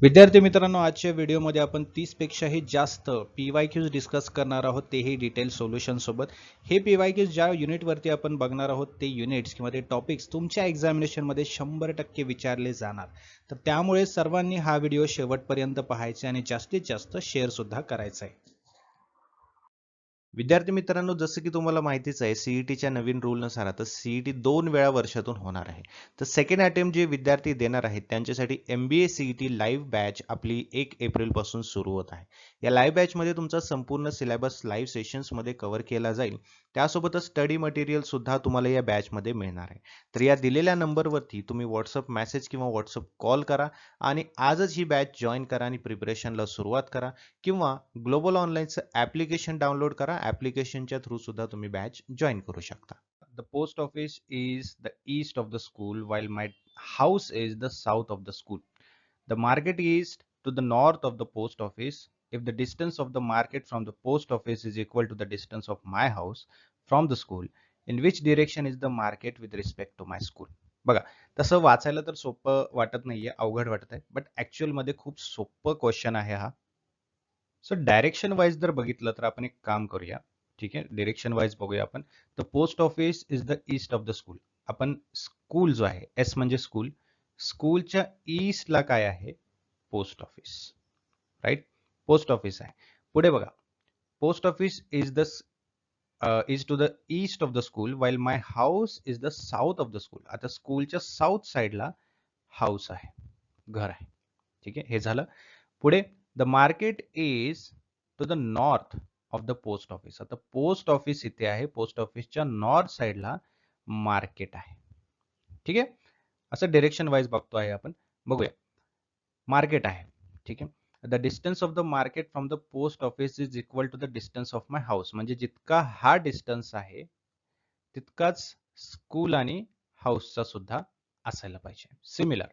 विद्यार्थी मित्रांनो, आजच्या व्हिडिओमध्ये आपण 30 पेक्षाही जास्त PYQs डिस्कस करणार आहोत, तेही डिटेल सोल्युशन सोबत. हे PYQs ज्या युनिटवरती आपण बघणार आहोत ते युनिट्स किंवा ते टॉपिक्स तुमच्या एक्झामिनेशनमध्ये 100% विचारले जाणार. तर त्यामुळे सर्वांनी हा व्हिडिओ शेवटपर्यंत पाहायचा आणि जास्तीत जास्त शेअर सुद्धा करायचा आहे. विद्यार्थी मित्रांनो, जसं की तुम्हाला माहितीच आहे, सीईटीच्या नवीन रूलनुसार आता सीईटी 2 वेळा वर्षातून होणार आहे. तर सेकंड अटेम्प्ट जे विद्यार्थी देणार आहेत त्यांच्यासाठी MBA सीईटी लाईव्ह बॅच आपली 1 एप्रिलपासून सुरू होत आहे. या लाईव्ह बॅचमध्ये तुमचा संपूर्ण सिलेबस लाईव्ह सेशन्समध्ये कव्हर केला जाईल. त्यासोबतच स्टडी मटेरियल सुद्धा तुम्हाला या बॅचमध्ये मिळणार आहे. तर या दिलेल्या नंबरवरती तुम्ही व्हॉट्सअप मेसेज किंवा व्हॉट्सअप कॉल करा आणि आजच ही बॅच जॉईन करा आणि प्रिपरेशनला सुरुवात करा, किंवा ग्लोबल ऑनलाईनचं ॲप्लिकेशन डाउनलोड करा. ॲप्लिकेशनच्या थ्रू सुद्धा तुम्ही बॅच जॉईन करू शकता. The post office is the east of the school while my house is the south of the school. The market is to the north of the post office. If the distance of the market from the post office is equal to the distance of my house from the school, in which direction is the market with respect to my school? बघा, तसं वाचायला तर सोपं वाटत नाहीये, अवघड वाटत आहे, बट ऍक्च्युअल मध्ये खूप सोपं क्वेश्चन आहे हा. सो डायरेक्शन वाईज जर बघितलं तर आपण एक काम करूया. ठीक आहे, डायरेक्शन वाईज बघूया आपण. The post office is the east of the school. आपण स्कूल जो आहे, एस म्हणजे स्कूल, स्कूलच्या ईस्टला काय आहे? Post office. Right, post office आहे. पुढे बघा, post office is the is to the east of the school while my house is the south of the school. आता स्कूलच्या साऊथ साईडला हाऊस आहे, घर आहे. ठीक आहे, हे झालं. पुढे the market is to the north of the post office. आता पोस्ट ऑफिस इथे आहे, पोस्ट ऑफिसच्या नॉर्थ साइडला मार्केट आहे. ठीक आहे, असं डायरेक्शन वाईज बघतो आहे आपण. बघूया, मार्केट आहे. ठीक आहे, the distance of the market from the post office is equal to the distance of my house. म्हणजे जितका हा डिस्टन्स आहे तितकाच स्कूल आणि हाऊसचा सुद्धा असायला पाहिजे, सिमिलर.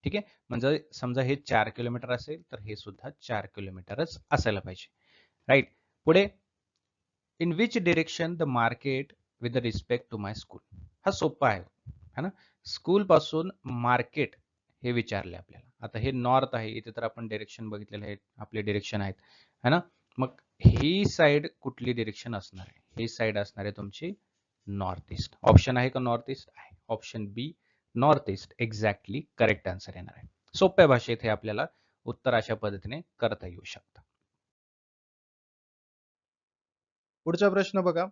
ठीक आहे, म्हणजे समजा हे 4 किलोमीटर असेल तर हे सुद्धा 4 किलोमीटरच असायला पाहिजे. राईट. पुढे, in which direction the market with respect to my school. हा सोपा आहे, है ना. स्कूल पासून मार्केट हे विचारले आपल्याला. आता हे नॉर्थ आहे, इथे तर आपण डिरेक्शन बघितलेले आहेत, आपले डिरेक्शन आहेत, है ना. मग ही साइड कुठली डिरेक्शन असणार आहे? ही साइड असणार आहे तुमची नॉर्थ ईस्ट. ऑप्शन आहे का नॉर्थ ईस्ट? आहे. Option B north east exactly correct answer येणार आहे. सोप्या भाषेत हे आपल्याला उत्तर अशा पद्धतीने करता येऊ शकतं. पुढचा प्रश्न बघा.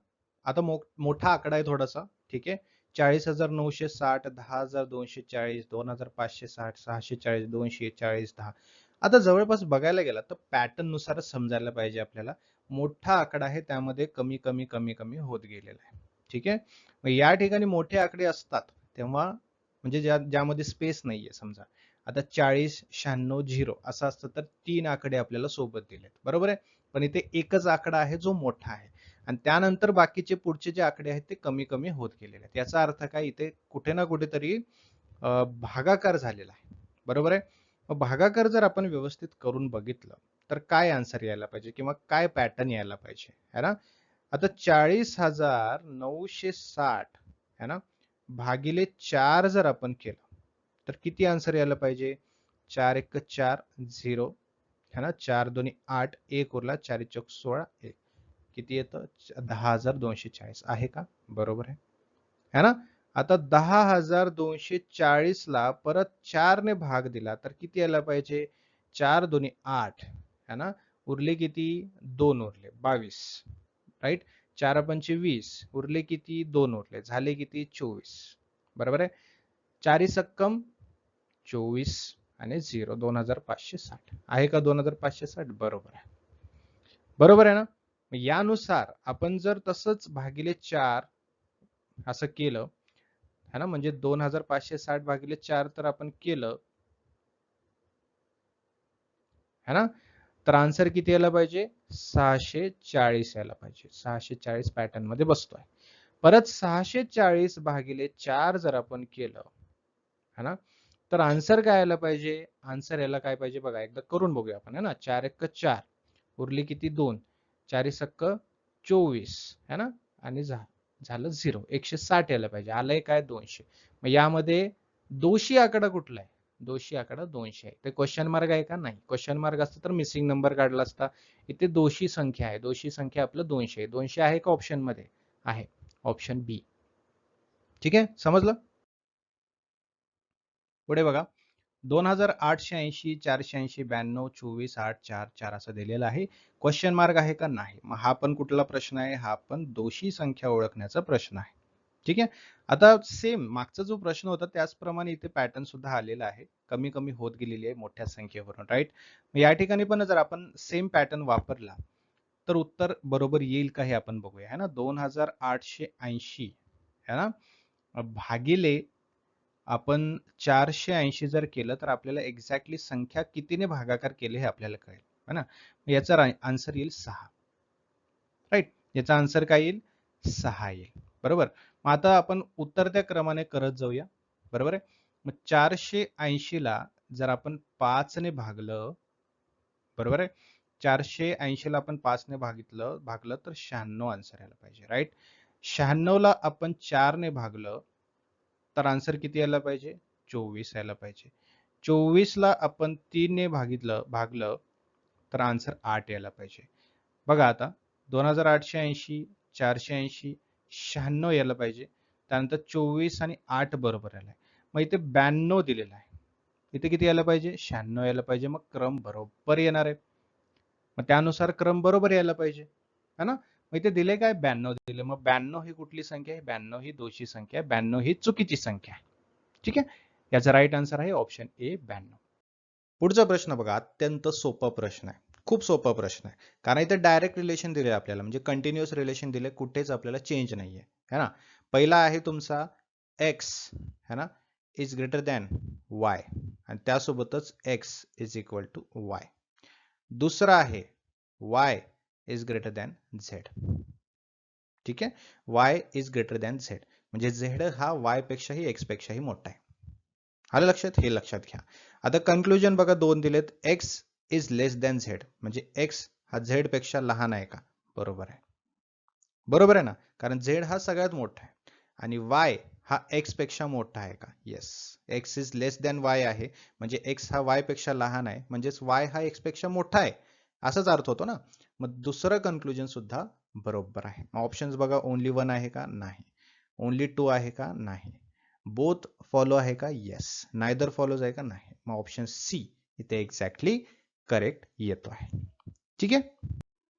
आता मोठा आकडा आहे थोडासा. ठीक आहे, 40,960, 10,240, 2,560, 640, 240, 10. आता जवळपास बघायला गेला तर पॅटर्न नुसारच समजायला पाहिजे आपल्याला. मोठा आकडा आहे, त्यामध्ये कमी कमी कमी कमी होत गेलेला आहे. ठीक आहे, मग या ठिकाणी मोठे आकडे असतात तेव्हा, म्हणजे ज्यामध्ये स्पेस नाहीये, समजा आता 40, 96, 0 असं असतं तर 3 आकडे आपल्याला सोबत दिलेत, बरोबर आहे. पण इथे एकच आकडा आहे जो मोठा आहे, आणि त्यानंतर बाकीचे पुढचे जे आकडे आहेत ते कमी कमी होत गेलेले आहेत. याचा अर्थ काय, इथे कुठे ना कुठेतरी भागाकार झालेला आहे, बरोबर आहे. मग भागाकार जर आपण व्यवस्थित करून बघितलं तर काय आन्सर यायला पाहिजे किंवा काय पॅटर्न यायला पाहिजे, है ना. आता 40,960 है ना, भागिले 4 जर आपण केलं तर किती आन्सर यायला पाहिजे? 4 एक 4, 0, है ना. 4 दोन्ही 8, 1 उरला, 4 चौक 16, 1. किती येतं? 10,240 आहे का? बरोबर आहे, है ना. आता 10,240 ला परत 4 ने भाग दिला तर किती यायला पाहिजे? 4 दोन्ही 8, है ना. उरले किती? 2 उरले, 22. राईट. 4 पंचे 20, उरले किती? 2 उरले, झाले किती? 24. बरोबर आहे. 4 सक्कम 24 आणि 0, 2,560 आहे का? 2,560 बरोबर आहे, बरोबर आहे ना. यानुसार आपण जर तसंच भागिले 4 असं केलं, है ना, म्हणजे 2,560 भागिले 4 तर आपण केलं, है ना, तर आन्सर किती यायला पाहिजे? 640 यायला पाहिजे. 640 पॅटर्न मध्ये बसतोय. परत 640 भागिले 4 जर आपण केलं, है ना, तर आन्सर काय यायला पाहिजे? आन्सर यायला काय पाहिजे बघा, एकदा करून बघूया आपण, है ना. 4 एक 4, उरली किती? 2, 4 सक्क 24, है ना, आणि झालं 0. 160 यायला पाहिजे, आलंय काय? 200. मग यामध्ये दोषी आकडा कुठला आहे? दोषी आकडा 200 आहे. ते क्वेश्चन मार्क आहे का? नाही. क्वेश्चन मार्क असतं तर मिसिंग नंबर काढला असता. इथे दोषी संख्या आहे. दोषी संख्या आपलं 200 आहे. 200 आहे का ऑप्शन मध्ये? आहे. ऑप्शन बी. ठीक आहे, समजलं? पुढे बघा, 2880, 480, 92, 24, 8, 4, 4 असं दिलेलं आहे. क्वेश्चन मार्क आहे का? नाही. मग हा पण कुठला प्रश्न आहे? हा पण दोषी संख्या ओळखण्याचा प्रश्न आहे. ठीक आहे. आता सेम मागचा जो प्रश्न होता त्याचप्रमाणे इथे पॅटर्न सुद्धा आलेला आहे. कमी कमी होत गेलेली आहे मोठ्या संख्येवरून, राईट? या ठिकाणी पण जर आपण सेम पॅटर्न वापरला तर उत्तर बरोबर येईल का हे आपण बघूया, है ना? 2880 है ना, भागिले आपण 480 जर केलं तर आपल्याला एक्झॅक्टली संख्या कितीने भागाकार केले हे आपल्याला कळेल, है ना? याचा आन्सर येईल 6, राईट? याचा आन्सर काय येईल? 6 येईल, बरोबर? मग आता आपण उतरत्या क्रमाने करत जाऊया, बरोबर आहे? मग 480 ला जर आपण 5 ने भागलं, बरोबर आहे? 480 ला आपण 5 ने भागलं तर 96 आन्सर यायला पाहिजे, राईट? 96 ला आपण 4 ने भागलं तर आन्सर किती यायला पाहिजे? 24 यायला पाहिजे. 24 ला आपण 3 ने भागलं तर आन्सर 8 यायला पाहिजे. बघा आता 2880, 480, 96 यायला पाहिजे. त्यानंतर 24 आणि 8 बरोबर आलाय. मग इथे 92 दिलेला आहे. इथे किती यायला पाहिजे? 96 यायला पाहिजे. मग क्रम बरोबर येणार आहे. मग त्यानुसार क्रम बरोबर यायला पाहिजे, है ना? मग इथे दिले काय? 92 दिले. मग 92 ही कुठली संख्या आहे? 92 ही दोषी संख्या आहे. 92 ही चुकीची संख्या आहे. ठीक आहे. याचा राईट आन्सर आहे ऑप्शन ए, 92. पुढचा प्रश्न बघा, अत्यंत सोपा प्रश्न आहे. खूप सोपा प्रश्न आहे. कारण इथे डायरेक्ट रिलेशन दिले आपल्याला, म्हणजे कंटिन्युअस रिलेशन दिले, कुठेच आपल्याला चेंज नाहीये, है ना? पहिला आहे तुमचा x, है ना, इज ग्रेटर दॅन y, आणि त्यासोबतच x is equal to y. दुसरा आहे y is greater than z. ठीक आहे, y is greater than z, म्हणजे z हा y पेक्षाही x पेक्षाही मोठा आहे. आलं लक्षात? हे लक्षात घ्या. आता कन्क्लुजन बघा, दोन दिलेत. x is less than z, म्हणजे x हा z पेक्षा लहान आहे का? बरोबर आहे. बरोबर आहे ना, कारण z हा सगळ्यात मोठा आहे. आणि y हा x पेक्षा मोठा आहे का? Yes. x is less than y आहे, म्हणजे x हा y पेक्षा लहान आहे, म्हणजेच y हा x पेक्षा मोठा आहे, असाच अर्थ होतो ना. मग दुसरं कन्क्लुजन सुद्धा बरोबर आहे. ऑप्शन्स बघा, ओनली 1 आहे का? नाही. ओनली 2 आहे का? नाही. बोथ फॉलो आहे का? येस. नायदर फॉलोज आहे का? नाही. मग ऑप्शन सी इथे एक्झॅक्टली करेक्ट येतो आहे. ठीक आहे.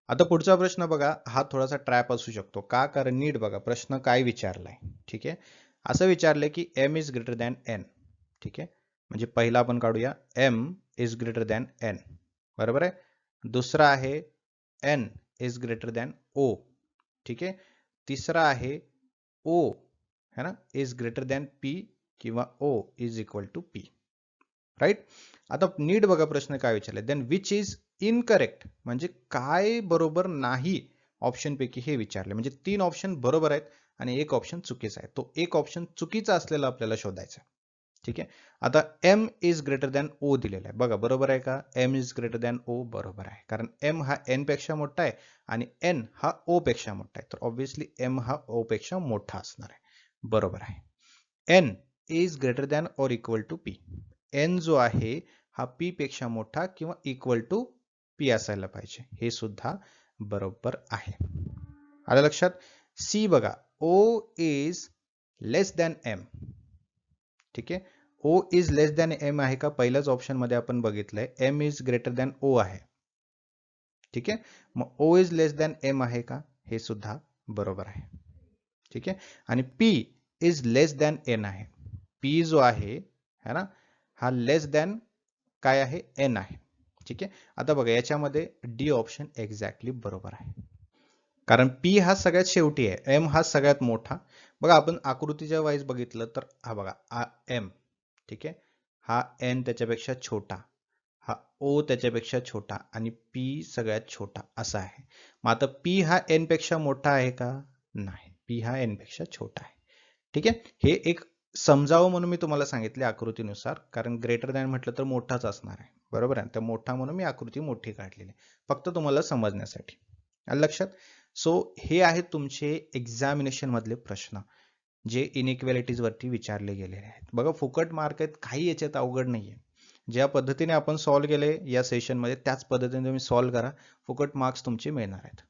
आता पुढचा प्रश्न बघा, हा थोडासा ट्रॅप असू शकतो का? कारण नीट बघा प्रश्न काय विचारलाय. ठीक आहे, असं विचारलंय की m is greater than n. ठीक आहे, म्हणजे पहिला आपण काढूया, m is greater than n, बरोबर आहे. दुसरा आहे n is greater than o. ठीक आहे, तिसरा आहे o, है ना, इज ग्रेटर दॅन p किंवा o is equal to p. Right. आता नीट बघा प्रश्न काय विचारले, देन विच इज इनकरेक्ट, म्हणजे काय बरोबर नाही ऑप्शन पैकी हे विचारले. म्हणजे 3 ऑप्शन बरोबर आहेत आणि एक ऑप्शन चुकीचा आहे. तो एक ऑप्शन चुकीचा असलेला आपल्याला शोधायचा. ठीक आहे, आता m is greater than o दिलेला आहे. बघा बरोबर आहे का? m is greater than o बरोबर आहे, कारण m हा n पेक्षा मोठा आहे आणि n हा o पेक्षा मोठा आहे, तर ऑब्व्हियसली m हा o पेक्षा मोठा असणार आहे. बरोबर आहे. n is greater than or equal to p. n जो आहे हा p पेक्षा मोठा किंवा इक्वल टू p असायला पाहिजे, हे सुद्धा बरोबर आहे. आलं लक्षात? सी बघा, o is less than m. ठीक आहे, o is less than m आहे का? पहिल्याच ऑप्शन मध्ये आपण बघितलंय m is greater than o आहे. ठीक आहे, मग o is less than m आहे का? हे सुद्धा बरोबर आहे. ठीक आहे, आणि p is less than n आहे. p जो आहे, है ना, हा लेस दॅन काय आहे? n आहे. ठीक आहे, आता बघा याच्यामध्ये डी ऑप्शन एक्झॅक्टली बरोबर आहे, कारण p हा सगळ्यात शेवटी आहे, m हा सगळ्यात मोठा. बघा आपण आकृतीच्या वाईज बघितलं तर हा बघा m, ठीक आहे, हा n त्याच्यापेक्षा छोटा, हा o त्याच्यापेक्षा छोटा आणि p सगळ्यात छोटा असा आहे. मग आता p हा n पेक्षा मोठा आहे का? नाही, p हा n पेक्षा छोटा आहे. ठीक आहे, हे एक समजावं म्हणून मी तुम्हाला सांगितले आकृतीनुसार, कारण ग्रेटर दॅन म्हटलं तर मोठाच असणार आहे, बरोबर आहे. तर मोठा म्हणून मी आकृती मोठी काढलेली, फक्त तुम्हाला समजण्यासाठी. आलं लक्षात? सो हे आहेत तुमचे एक्झामिनेशन मधले प्रश्न. जे इनइक्वॅलिटीज वरती विचारले गेलेले आहेत. बघा फुकट मार्क आहेत, काही याच्यात अवघड नाहीये. ज्या पद्धतीने आपण सॉल्व्ह केले या सेशनमध्ये त्याच पद्धतीने तुम्ही सॉल्व्ह करा, फुकट मार्क्स तुमचे मिळणार आहेत.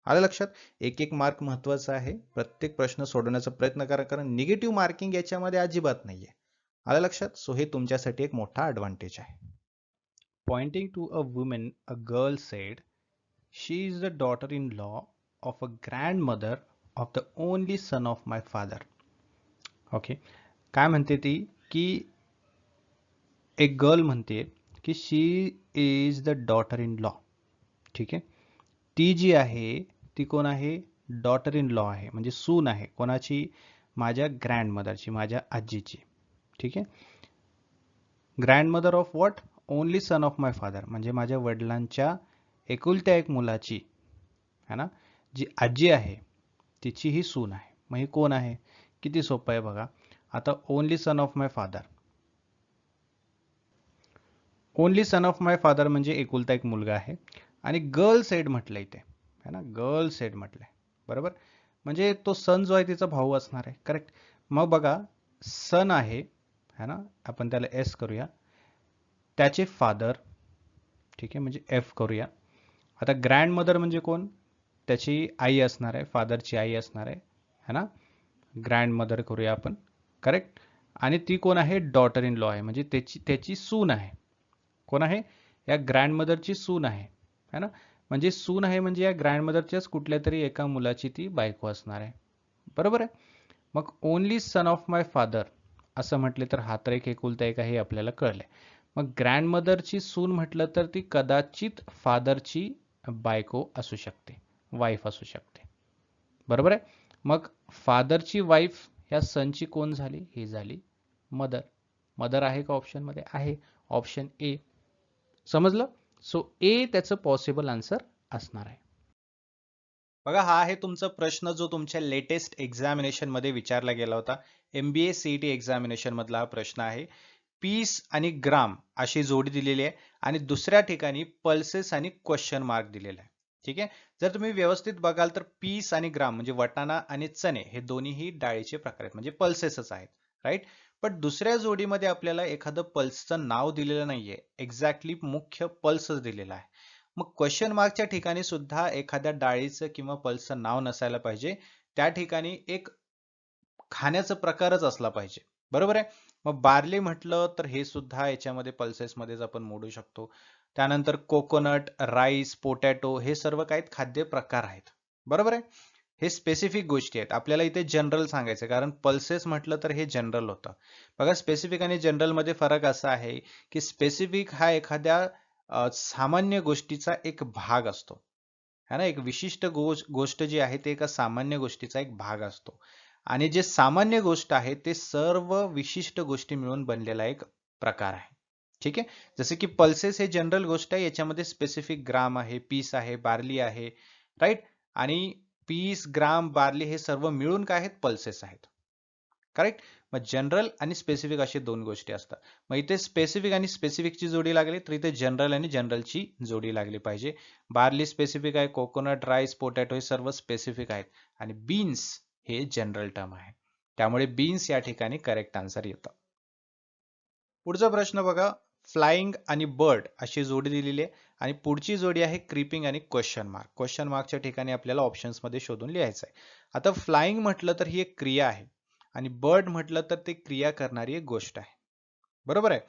आलं लक्षात? एक एक मार्क महत्वाचा आहे. प्रत्येक प्रश्न सोडवण्याचा प्रयत्न करा, कारण निगेटिव्ह मार्किंग याच्यामध्ये अजिबात नाहीये. आलं लक्षात? सो हे तुमच्यासाठी एक मोठा ऍडव्हान्टेज आहे. Pointing to a woman, a girl said, "She is the daughter-in-law of a grandmother of the only son of my father." Okay, काय म्हणते ती की एक गर्ल म्हणते की she is the daughter in law. ठीक आहे, ती जी आहे ती कोण आहे? डॉटर इन लॉ आहे, म्हणजे सून आहे. कोणाची? माझ्या ग्रँडमदरची, माझ्या आजीची. ठीक आहे, grandmother of what? Only son of my father, म्हणजे माझ्या वडिलांच्या एकुलत्या एक मुलाची है ना, जी आजी आहे तिची ही सून आहे. मग ही कोण आहे? किती सोपं आहे बघा. आता only son of my father, only son of my father म्हणजे एकुलता एक मुलगा आहे. आणि गर्ल सेड म्हटलं इथे है ना, गर्ल सेड म्हटलंय, बरोबर. म्हणजे तो सन जो आहे तिचा भाऊ असणार आहे. करेक्ट. मग बघा, सन आहे है ना, आपण त्याला एस करूया, त्याचे फादर. ठीक आहे, म्हणजे एफ करूया. आता ग्रँड मदर म्हणजे कोण? त्याची आई असणार आहे, फादरची आई असणार आहे है ना, ग्रँड मदर करूया आपण. करेक्ट. आणि ती कोण आहे? डॉटर इन लॉ आहे, म्हणजे त्याची सून आहे. कोण आहे? या ग्रँडमदरची सून आहे है ना. म्हणजे सून आहे म्हणजे या ग्रँडमदरच्याच कुठल्या तरी एका मुलाची ती बायको असणार आहे. बरोबर आहे. मग only son of my father असं म्हटले तर हा तर एक एकुलता एक आहे हे आपल्याला कळलंय. मग ग्रँडमदरची सून म्हटलं तर ती कदाचित फादरची बायको असू शकते, वाईफ असू शकते. बरोबर आहे. मग फादरची वाईफ ह्या सनची कोण झाली? ही झाली मदर. मदर आहे का ऑप्शन मध्ये? आहे, ऑप्शन ए. समजलं? सो ए त्याचं पॉसिबल आन्सर असणार आहे. बघा हा आहे तुमचा प्रश्न जो तुमच्या लेटेस्ट एक्झामिनेशन मध्ये विचारला गेला होता. MBA CET एक्झामिनेशन मधला हा प्रश्न आहे. पीस आणि ग्राम अशी जोडी दिलेली आहे आणि दुसऱ्या ठिकाणी पल्सेस आणि क्वेश्चन मार्क दिलेला आहे. ठीक आहे, जर तुम्ही व्यवस्थित बघाल तर पीस आणि ग्राम म्हणजे वटाणा आणि चणे हे दोन्हीही डाळीचे प्रकार आहेत, म्हणजे पल्सेसच आहेत. राईट. पण दुसऱ्या जोडीमध्ये आपल्याला एखादं पल्सचं नाव दिलेलं नाहीये, एक्झॅक्टली मुख्य पल्सच दिलेला आहे. मग क्वेश्चन मार्कच्या ठिकाणी सुद्धा एखाद्या डाळीचं किंवा पल्सचं नाव नसायला पाहिजे, त्या ठिकाणी एक खाण्याचा प्रकारच असला पाहिजे. बरोबर आहे. मग बार्ली म्हटलं तर हे सुद्धा याच्यामध्ये पल्सेस मध्येच आपण मोडू शकतो. त्यानंतर कोकोनट, राईस, पोटॅटो हे सर्व काही खाद्य प्रकार आहेत. बरोबर आहे. हे स्पेसिफिक गोष्टी आहेत. आपल्याला इथे जनरल सांगायचं, कारण पल्सेस म्हटलं तर हे जनरल होतं. बघा स्पेसिफिक आणि जनरल मध्ये फरक असा आहे की स्पेसिफिक हा एखाद्या सामान्य गोष्टीचा एक भाग असतो है ना. एक विशिष्ट गोष्ट जी आहे ते एका सामान्य गोष्टीचा एक भाग असतो. आणि जे सामान्य गोष्ट आहे ते सर्व विशिष्ट गोष्टी मिळून बनलेला एक प्रकार आहे. ठीक आहे. जसे की पल्सेस हे जनरल गोष्ट आहे, याच्यामध्ये स्पेसिफिक ग्राम आहे, पीस आहे, बार्ली आहे. राईट. आणि पीस, ग्राम, बार्ली हे सर्व मिळून काय आहेत? पल्सेस आहेत. करेक्ट. मग जनरल आणि स्पेसिफिक अशी दोन गोष्टी असतात. मग इथे स्पेसिफिक आणि स्पेसिफिकची जोडी लागली तर इथे जनरल आणि जनरलची जोडी लागली पाहिजे. बार्ली स्पेसिफिक आहे, कोकोनट, राईस, पोटॅटो हे सर्व स्पेसिफिक आहेत आणि बीन्स हे जनरल टर्म आहे. त्यामुळे बीन्स या ठिकाणी करेक्ट आन्सर येतं. पुढचा प्रश्न बघा, फ्लाइंग आणि बर्ड अशी जोडी दिलेली आहे आणि पुढची जोडी आहे क्रीपिंग आणि क्वेश्चन मार्क. क्वेश्चन मार्कच्या ठिकाणी आपल्याला ऑप्शन्स मध्ये शोधून लिहायचं आहे. आता फ्लाइंग म्हटलं तर ही एक क्रिया आहे आणि बर्ड म्हटलं तर ते क्रिया करणारी एक गोष्ट आहे. बरोबर आहे.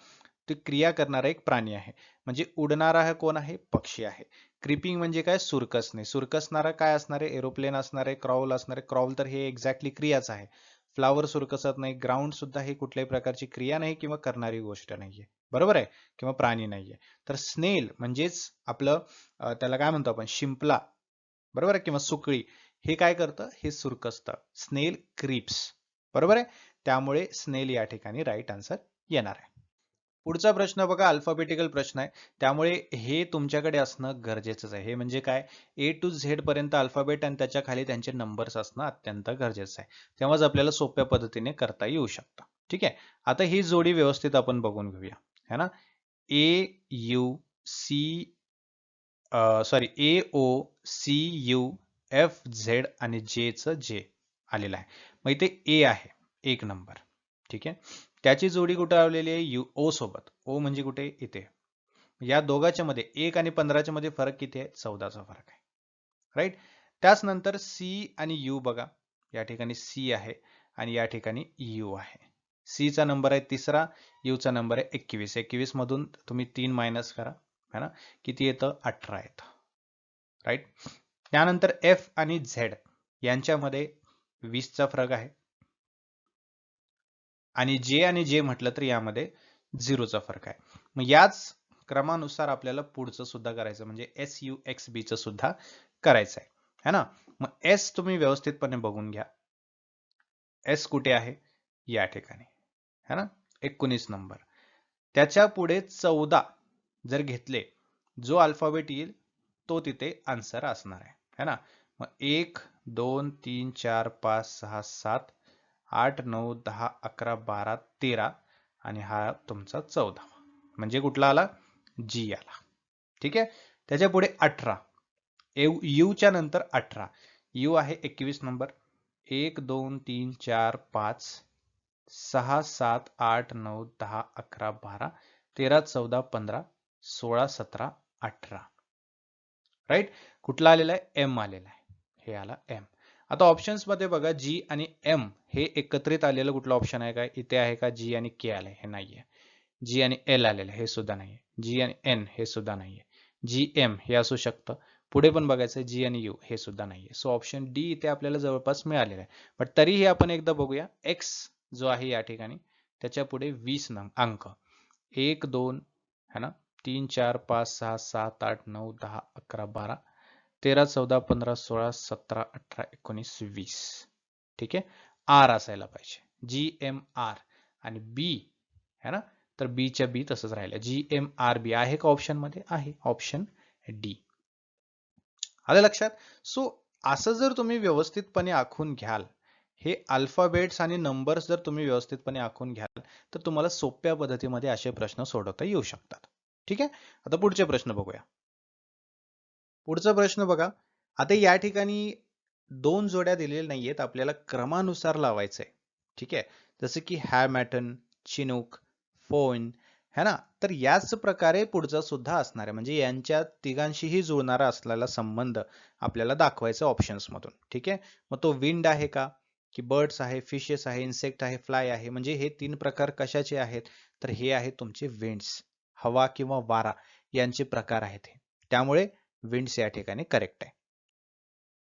ती क्रिया करणारा एक प्राणी आहे. म्हणजे उडणारा हा कोण आहे? पक्षी आहे. क्रीपिंग म्हणजे काय? सुरकसणे. सुरकसणारा काय असणार आहे? एरोप्लेन असणार आहे, क्रॉल असणार आहे. क्रॉल तर हे एक्झॅक्टली क्रियाच आहे. फ्लावर सुरकसत नाही, ग्राउंड सुद्धा हे कुठल्याही प्रकारची क्रिया नाही किंवा करणारी गोष्ट नाहीये. बरोबर आहे, किंवा प्राणी नाहीये. तर स्नेल म्हणजेच आपलं त्याला काय म्हणतो आपण? शिंपला. बरोबर आहे, किंवा सुकळी. हे काय करतं? हे सुरकसतं. स्नेल क्रीप्स. बरोबर आहे. त्यामुळे स्नेल या ठिकाणी राईट आन्सर येणार आहे. पुढचा प्रश्न बघा, अल्फाबेटिकल प्रश्न आहे, त्यामुळे हे तुमच्याकडे असणं गरजेचंच आहे. हे म्हणजे काय? A to Z पर्यंत अल्फाबेट आणि त्याच्या खाली त्यांचे नंबर्स असणं अत्यंत गरजेचं आहे. तेव्हाच आपल्याला सोप्या पद्धतीने करता येऊ शकतं. ठीक आहे. आता ही जोडी व्यवस्थित आपण बघून घेऊया है ना. A O C U F Z आणि J चं J आलेला आहे. मग इथे ए आहे 1 नंबर. ठीक आहे. त्याची जोडी कुठे लावलेली आहे ओ सोबत. ओ म्हणजे कुठे इथे. या दोघांच्या मध्ये 1 आणि 15च्या मध्ये फरक किती आहे 14चा फरक आहे. राईट. त्याच नंतर सी आणि यू बघा. या ठिकाणी सी आहे आणि या ठिकाणी यू आहे. सी चा नंबर आहे 3, यू चा नंबर आहे 21. 21 मधून तुम्ही 3 मायनस करा है ना, किती येतं 18 येतं. राईट. त्यानंतर एफ आणि झेड यांच्यामध्ये 20चा फरक आहे आणि जे आणि जे म्हटलं तर यामध्ये 0चा फरक आहे. मग याच क्रमानुसार आपल्याला पुढचं सुद्धा करायचं म्हणजे एस यू एक्स बी चं सुद्धा करायचं आहे है ना. मग एस तुम्ही व्यवस्थितपणे बघून घ्या. एस कुठे आहे या ठिकाणी है ना, 19 नंबर. त्याच्या पुढे 14 जर घेतले, जो अल्फाबेट येईल तो तिथे आन्सर असणार आहे है ना. मग 1 2 3 4 5 6 7 8 9 10 11 12 13 आणि हा तुमचा 14 म्हणजे कुठला आला जी आला. ठीक आहे. त्याच्या पुढे 18 यू च्या नंतर 18 यू आहे 21 नंबर. 1 2 3 4 5 6 7 8 9 10 11 12 13 14 15 16 17 18. राईट. कुठला आलेला आहे एम आलेला आहे. हे आला एम. आता ऑप्शन्स मध्ये बघा जी आणि एम हे एकत्रित आलेलं कुठलं ऑप्शन आहे काय इथे आहे का. जी आणि के आलंय हे नाहीये. जी आणि एल आलेलं हे सुद्धा नाहीये. जी आणि एन हे सुद्धा नाहीये. जी एम हे असू शकतं. पुढे पण बघायचं जी आणि यू हे सुद्धा नाहीये. सो ऑप्शन डी इथे आपल्याला जवळपास मिळालेला आहे. पण तरीही आपण एकदा बघूया. एक्स जो आहे या ठिकाणी त्याच्या पुढे 20 अंक 1 2 है ना 3 4 5 6 7 8 9 10 11 12 13 14 15 16 17 18 19 20. ठीक आहे. आर असायला पाहिजे. जी एम आर आणि बी है ना, तर बी च्या बी तसंच राहिलं. जी एम आर बी आहे का ऑप्शन मध्ये आहे. ऑप्शन डी आलं लक्षात. सो असं जर तुम्ही व्यवस्थितपणे आखून घ्याल, हे अल्फाबेट्स आणि नंबर्स जर तुम्ही व्यवस्थितपणे आखून घ्याल तर तुम्हाला सोप्या पद्धतीमध्ये असे प्रश्न सोडवता येऊ शकतात. ठीक आहे. आता पुढचे प्रश्न बघूया. पुढचा प्रश्न बघा. आता या ठिकाणी 2 जोड्या दिलेल्या नाहीयेत, आपल्याला क्रमानुसार लावायचं आहे. ठीक आहे. जसं की हॅमॅटन, चिनूक, फोन है ना, तर याच प्रकारे पुढचा सुद्धा असणार आहे. म्हणजे यांच्या तिघांशीही जुळणारा असलेला संबंध आपल्याला दाखवायचा ऑप्शन्स मधून. ठीक आहे. मग तो विंड आहे का, की बर्ड्स आहे, फिशेस आहे, इन्सेक्ट आहे, फ्लाय आहे. म्हणजे हे 3 प्रकार कशाचे आहेत, तर हे आहेत तुमचे विंड्स, हवा किंवा वारा यांचे प्रकार आहेत हे. त्यामुळे विंड्स या ठिकाणी करेक्ट आहे.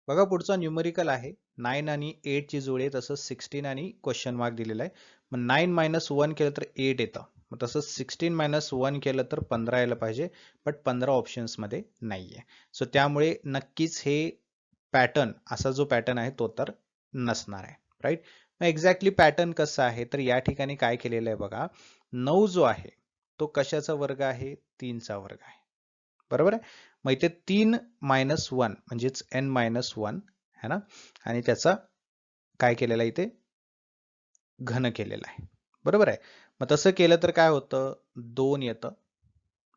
बघा पुढचा न्यूमरिकल आहे. 9 आणि 8 ची जोडी आहे. तसंच 16 आणि क्वेश्चन मार्क दिलेला आहे. मग 9 - 1 केलं तर 8 येतं. मग तसंच 16 - 1 केलं तर 15 यायला पाहिजे. बट 15 ऑप्शन्स मध्ये नाहीये. सो त्यामुळे नक्कीच हे पॅटर्न असा जो पॅटर्न आहे तो तर नसणार आहे. राईट. मग एक्झॅक्टली पॅटर्न कसं आहे, तर या ठिकाणी काय केलेलं आहे बघा. 9 जो आहे तो कशाचा वर्ग आहे, 3 चा वर्ग आहे. बरोबर आहे. मग इथे 3 - 1 म्हणजेच n-1 है ना, आणि त्याचा काय केलेला इथे घन केलेला आहे. बरोबर आहे. मग तसं केलं तर काय होतं 2 येतं.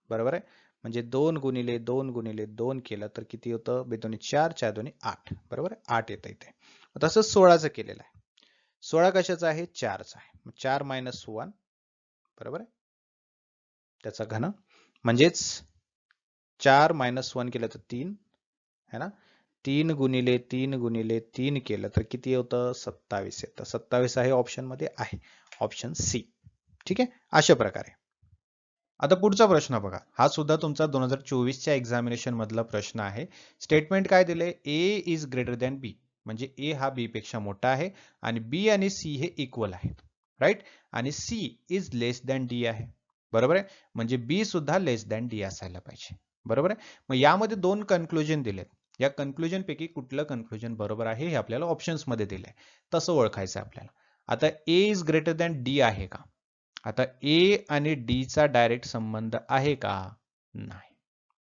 बरोबर आहे. म्हणजे 2 गुणिले 2 गुणिले 2 केलं तर किती होतं, बेदोनी 4 4 दोन्ही 8. बरोबर आहे. 8 येतं इथे. तसंच 16चं केलेलं आहे. 16 कशाचा आहे 4चा आहे. मग 4 - 1 बरोबर आहे, त्याचा घन म्हणजेच 4 - 1 केलं तर 3 है ना. 3 गुणिले 3 गुणिले 3 केलं तर किती होतं 27 येतं. 27 आहे ऑप्शन मध्ये आहे. Option C. ठीक आहे. अशा प्रकारे. आता पुढचा प्रश्न बघा. हा सुद्धा तुमचा 2024च्या एक्झामिनेशन मधला प्रश्न आहे. स्टेटमेंट काय दिलंय, ए इज ग्रेटर दॅन बी. म्हणजे ए हा बी पेक्षा मोठा आहे आणि बी आणि सी हे इक्वल आहेत. राईट. आणि C is less than D आहे. बरोबर आहे. म्हणजे बी सुद्धा लेस दॅन डी असायला पाहिजे. बरोबर आहे. मग यामध्ये 2 कन्क्लुजन दिलेत. या कन्क्लुजन पैकी कुठलं कन्क्लुजन बरोबर आहे हे आपल्याला ऑप्शन्स मध्ये दिलंय. तसं ओळखायचं आपल्याला. आता ए इज ग्रेटर दॅन डी आहे का. आता ए आणि डी चा डायरेक्ट संबंध आहे का, नाही.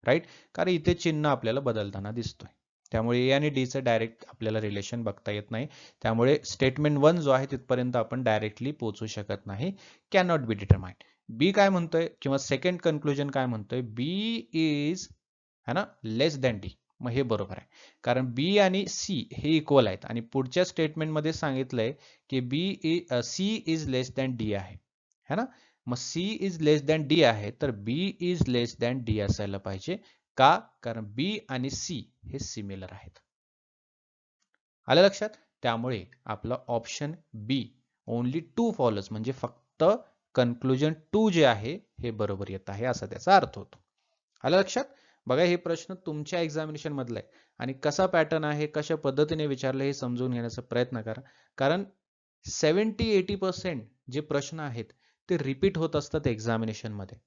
राईट. कारण इथे चिन्ह आपल्याला बदलताना दिसतोय. त्यामुळे ए आणि डी चं डायरेक्ट आपल्याला रिलेशन बघता येत नाही. त्यामुळे स्टेटमेंट 1 जो आहे तिथपर्यंत आपण डायरेक्टली पोहोचू शकत नाही. Can not be determined. B काय म्हणतोय किंवा सेकंड कन्क्लुजन काय म्हणतोय, बी इज है ना लेस दॅन डी. मग हे बरोबर आहे, कारण बी आणि सी हे इक्वल आहेत आणि पुढच्या स्टेटमेंटमध्ये सांगितलंय की C is less than D आहे, है ना. मग C is less than D आहे तर B is less than D असायला पाहिजे. का? कारण बी आणि सी हे सिमिलर आहेत. आलं लक्षात? त्यामुळे आपलं ऑप्शन बी ओनली टू फॉलोज म्हणजे फक्त कन्क्लुजन 2 जे आहे हे बरोबर येत आहे असा त्याचा अर्थ होतो. आलं लक्षात? बघा हे प्रश्न तुमच्या एक्झामिनेशन मधला आहे आणि कसा पॅटर्न आहे, कशा पद्धतीने विचारलं हे समजून घेण्याचा प्रयत्न करा. कारण 70-80% जे प्रश्न आहेत ते रिपीट होत असतात एक्झामिनेशन मध्ये.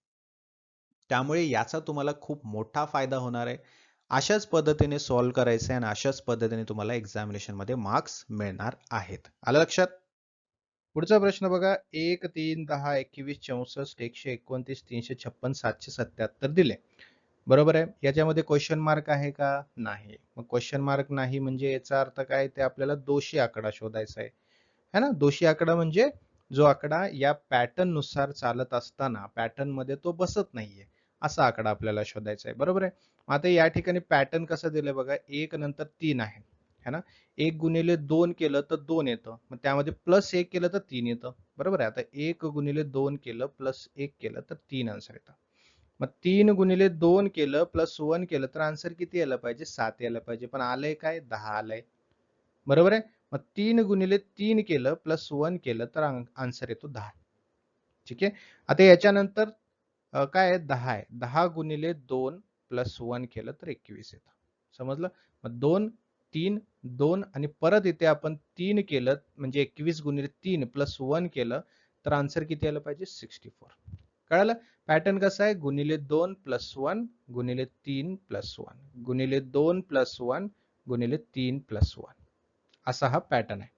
त्यामुळे याचा तुम्हाला खूप मोठा फायदा होणार आहे. अशाच पद्धतीने सॉल्व्ह करायचं आहे आणि अशाच पद्धतीने तुम्हाला एक्झामिनेशन मध्ये मार्क्स मिळणार आहेत. आलं लक्षात? पुढचा प्रश्न बघा, 1, 3, 10, 21, 64, 129, 356, 777 दिले. बरोबर आहे. याच्यामध्ये क्वेश्चन मार्क आहे का? नाही. मग क्वेश्चन मार्क नाही म्हणजे याचा अर्थ काय? ते आपल्याला दोषी आकडा शोधायचा आहे, है ना. दोषी आकडा म्हणजे जो आकडा या पॅटर्न नुसार चालत असताना पॅटर्न मध्ये तो बसत नाहीये, असा आकडा आपल्याला शोधायचा आहे. बरोबर आहे. आता या ठिकाणी पॅटर्न कसं दिलंय बघा, 1 नंतर 3 आहे, है ना. 1 गुणिले 2 केलं तर 2 येतं, मग त्यामध्ये प्लस 1 केलं तर 3 येतं. बरोबर आहे. आता 1 गुणिले 2 केलं प्लस 1 केलं तर 3 आन्सर येतं. मग 3 गुणिले 2 केलं प्लस 1 केलं तर आन्सर किती यायला पाहिजे? 7 यायला पाहिजे. पण आलंय काय? 10 आलंय. बरोबर आहे. मग 3 गुणिले 3 केलं प्लस 1 केलं तर आन्सर येतो 10. ठीक आहे. आता याच्यानंतर काय आहे? 10 आहे. 10 गुणिले 2 प्लस 1 केलं तर 21 येतं. समजलं? मग 2, 3, 2 आणि परत इथे आपण 3 केलं म्हणजे 21 गुणिले 3 प्लस 1 केलं तर आन्सर किती यायला पाहिजे? 64. कळालं? पॅटर्न कसा आहे? गुणिले 2 प्लस 1 गुणिले 3 प्लस 1 गुणिले 2 प्लस 1 गुणिले 3 प्लस 1 असा हा पॅटर्न आहे.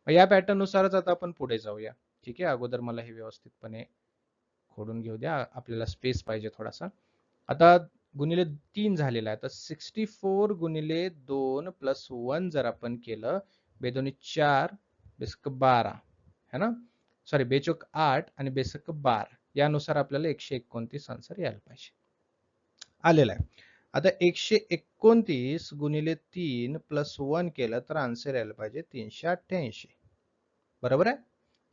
मग या पॅटर्न नुसारच आता आपण पुढे जाऊया. ठीक आहे. अगोदर मला हे व्यवस्थितपणे खोडून घेऊ द्या, आपल्याला स्पेस पाहिजे थोडासा. आता गुणिले 3 झालेला आहे. आता 64 गुणिले 2 प्लस 1 जर आपण केलं, बेदोनी 4 बेसक 12 है ना. सॉरी, बेचोक 8 आणि बेसक 12 यानुसार आपल्याला 129 आन्सर यायला पाहिजे. आलेला आहे. आता 129 गुणिले 3 प्लस 1 केलं तर आन्सर यायला पाहिजे 388. बरोबर आहे.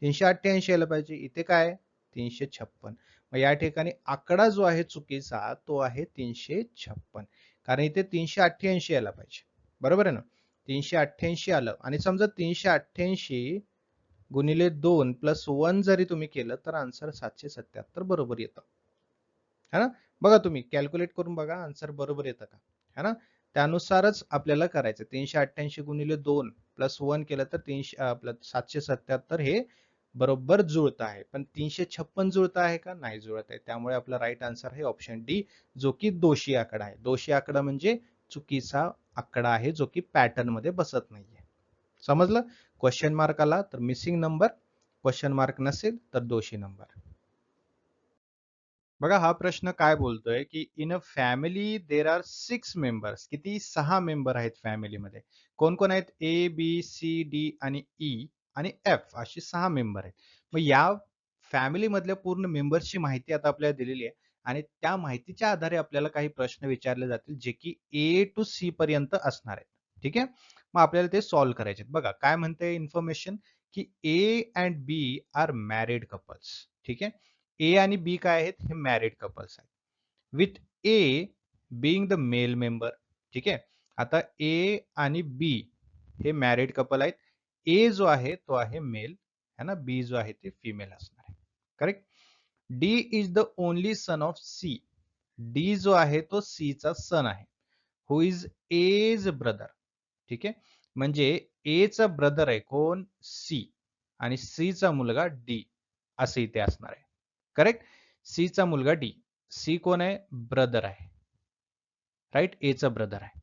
388 यायला पाहिजे. इथे काय? 356. मग या ठिकाणी आकडा जो आहे चुकीचा तो आहे 356, कारण इथे 388 यायला पाहिजे. बरोबर आहे ना. 388 आलं आणि समजा 388 गुणिले 2 प्लस 1 जरी तुम्ही केलं तर आन्सर 777 बरोबर येतं, है ना. बघा तुम्ही कॅल्क्युलेट करून बघा आन्सर बरोबर येतं का, है ना. त्यानुसारच आपल्याला करायचं. 388 गुणिले 2 प्लस 1 केलं तर 300 आपलं 777 हे बरोबर जुळत आहे. पण 356 जुळत आहे का? नाही जुळत आहे. त्यामुळे आपला राईट आन्सर आहे ऑप्शन डी, जो की दोषी आकडा आहे. दोषी आकडा म्हणजे चुकीचा आकडा आहे जो की पॅटर्न मध्ये बसत नाहीये. समजलं? क्वेश्चन मार्क आला तर मिसिंग नंबर, क्वेश्चन मार्क नसेल तर दोषी नंबर. बघा हा प्रश्न काय बोलतोय की in a family there are 6 members. किती? 6 मेंबर आहेत फॅमिलीमध्ये. कोण कोण आहेत? ए, बी, सी, डी आणि ई आणि एफ अशी 6 मेंबर आहेत. मग या फॅमिली मधल्या पूर्ण मेंबर्सची माहिती आता आपल्याला दिलेली आहे आणि त्या माहितीच्या आधारे आपल्याला काही प्रश्न विचारले जातील जे की ए टू सी पर्यंत असणार आहेत. ठीक आहे. मग आपल्याला ते सॉल्व्ह करायचे. बघा काय म्हणते इन्फॉर्मेशन की A and B are married couples. ठीक आहे. ए आणि बी काय आहेत? हे मॅरिड कपल्स आहेत. With A being the male member. ठीक आहे. आता ए आणि बी हे मॅरिड कपल आहेत. ए जो आहे तो आहे मेल, है ना. बी जो आहे ते फिमेल असणार आहे. Correct. D is the only son of C. D जो आहे तो सी चा सन आहे. Who is as brother. ठीक आहे. म्हणजे ए चा ब्रदर आहे कोण? सी. आणि सी चा मुलगा डी असं इथे असणार आहे. करेक्ट. सी चा मुलगा डी. सी कोण आहे? ब्रदर आहे. राईट. ए चा ब्रदर आहे.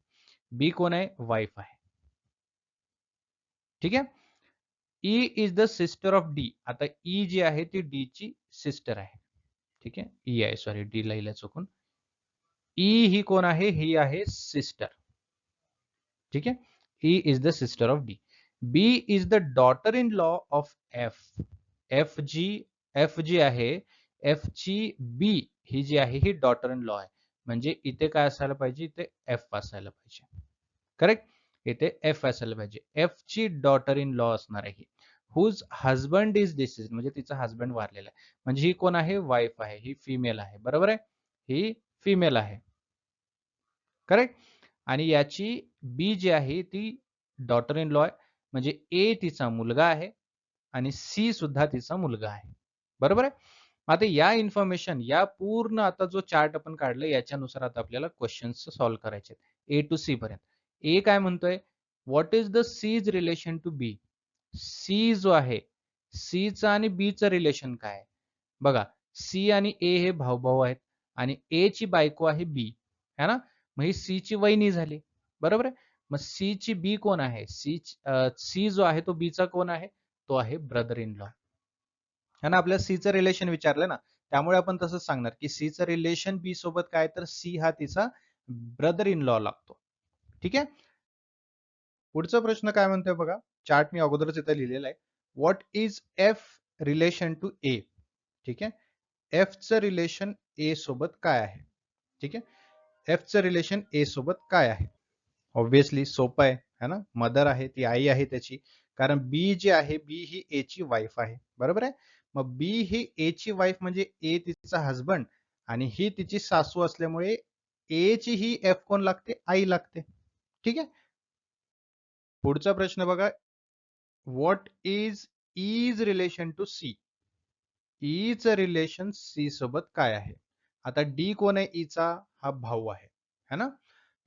बी कोण आहे? वाईफ आहे. ठीक आहे. E is the sister of D. आता ई जी आहे ती डी ची सिस्टर आहे. ठीक आहे. ई आहे, सॉरी डी लिहिलं चुकून. ई ही कोण आहे? ही आहे सिस्टर. ठीक आहे. E is the sister of D. B is the daughter in law of F. F G आहे, एफ ची बी ही जी आहे ही डॉटर इन लॉ आहे. म्हणजे इथे काय असायला पाहिजे, इथे एफ असायला पाहिजे. करेक्ट. इथे एफ असायला पाहिजे. एफ ची डॉटर इन लॉ असणार आहे, हुज हजबंड इज डिसीज, म्हणजे तिचा हजबंड वारलेला आहे. म्हणजे ही कोण आहे, वाईफ आहे, ही फिमेल आहे. बरोबर आहे, ही फिमेल आहे. करेक्ट. आणि याची बी जी आहे ती डॉटर इन लॉ आहे, म्हणजे ए तिचा मुलगा आहे आणि सी सुद्धा तिचा मुलगा आहे. बरोबर आहे. आता या इन्फॉर्मेशन, या पूर्ण आता जो चार्ट आपण काढला याच्यानुसार आता आपल्याला क्वेश्चन्स सॉल्व्ह करायचे ए टू सी पर्यंत. ए काय म्हणतोय, what is the C's relation to B. C जो आहे, सी चा आणि बी चं रिलेशन काय आहे बघा. सी आणि ए हे भाऊ आहेत आणि ए ची बायको आहे बी, है ना. मग ही सी ची वहिनी झाली. बरोबर आहे. मग सी ची बी कोण आहे, सी जो आहे तो बी चा कोण आहे, तो आहे ब्रदर इन लॉ. है ना. आपल्या सी चं रिलेशन विचारलं ना, त्यामुळे आपण तसंच सांगणार की सी चं रिलेशन बी सोबत काय, तर सी हा तिचा ब्रदर इन लॉ लागतो. ठीक आहे. पुढचा प्रश्न काय म्हणतोय बघा, चार्ट मी अगोदरच इथे लिहिलेला आहे. What is F relation to A. ठीक आहे. एफ चं रिलेशन ए सोबत काय आहे. ठीक आहे. एफ चं रिलेशन ए सोबत काय आहे. ऑब्व्हियसली सोपं आहे, है ना. मदर आहे, ती आई आहे त्याची. कारण बी जी आहे, बी ही ए ची वाईफ आहे. बरोबर आहे. मग बी ही ए ची वाईफ म्हणजे ए तिचा हजबंड आणि ही तिची सासू असल्यामुळे ए ची ही एफ कोण लागते, आई लागते. ठीक आहे. पुढचा प्रश्न बघा, what is relation to C. E चं रिलेशन सी सोबत काय आहे. आता डी कोण आहे, ईचा हा भाऊ आहे, है ना.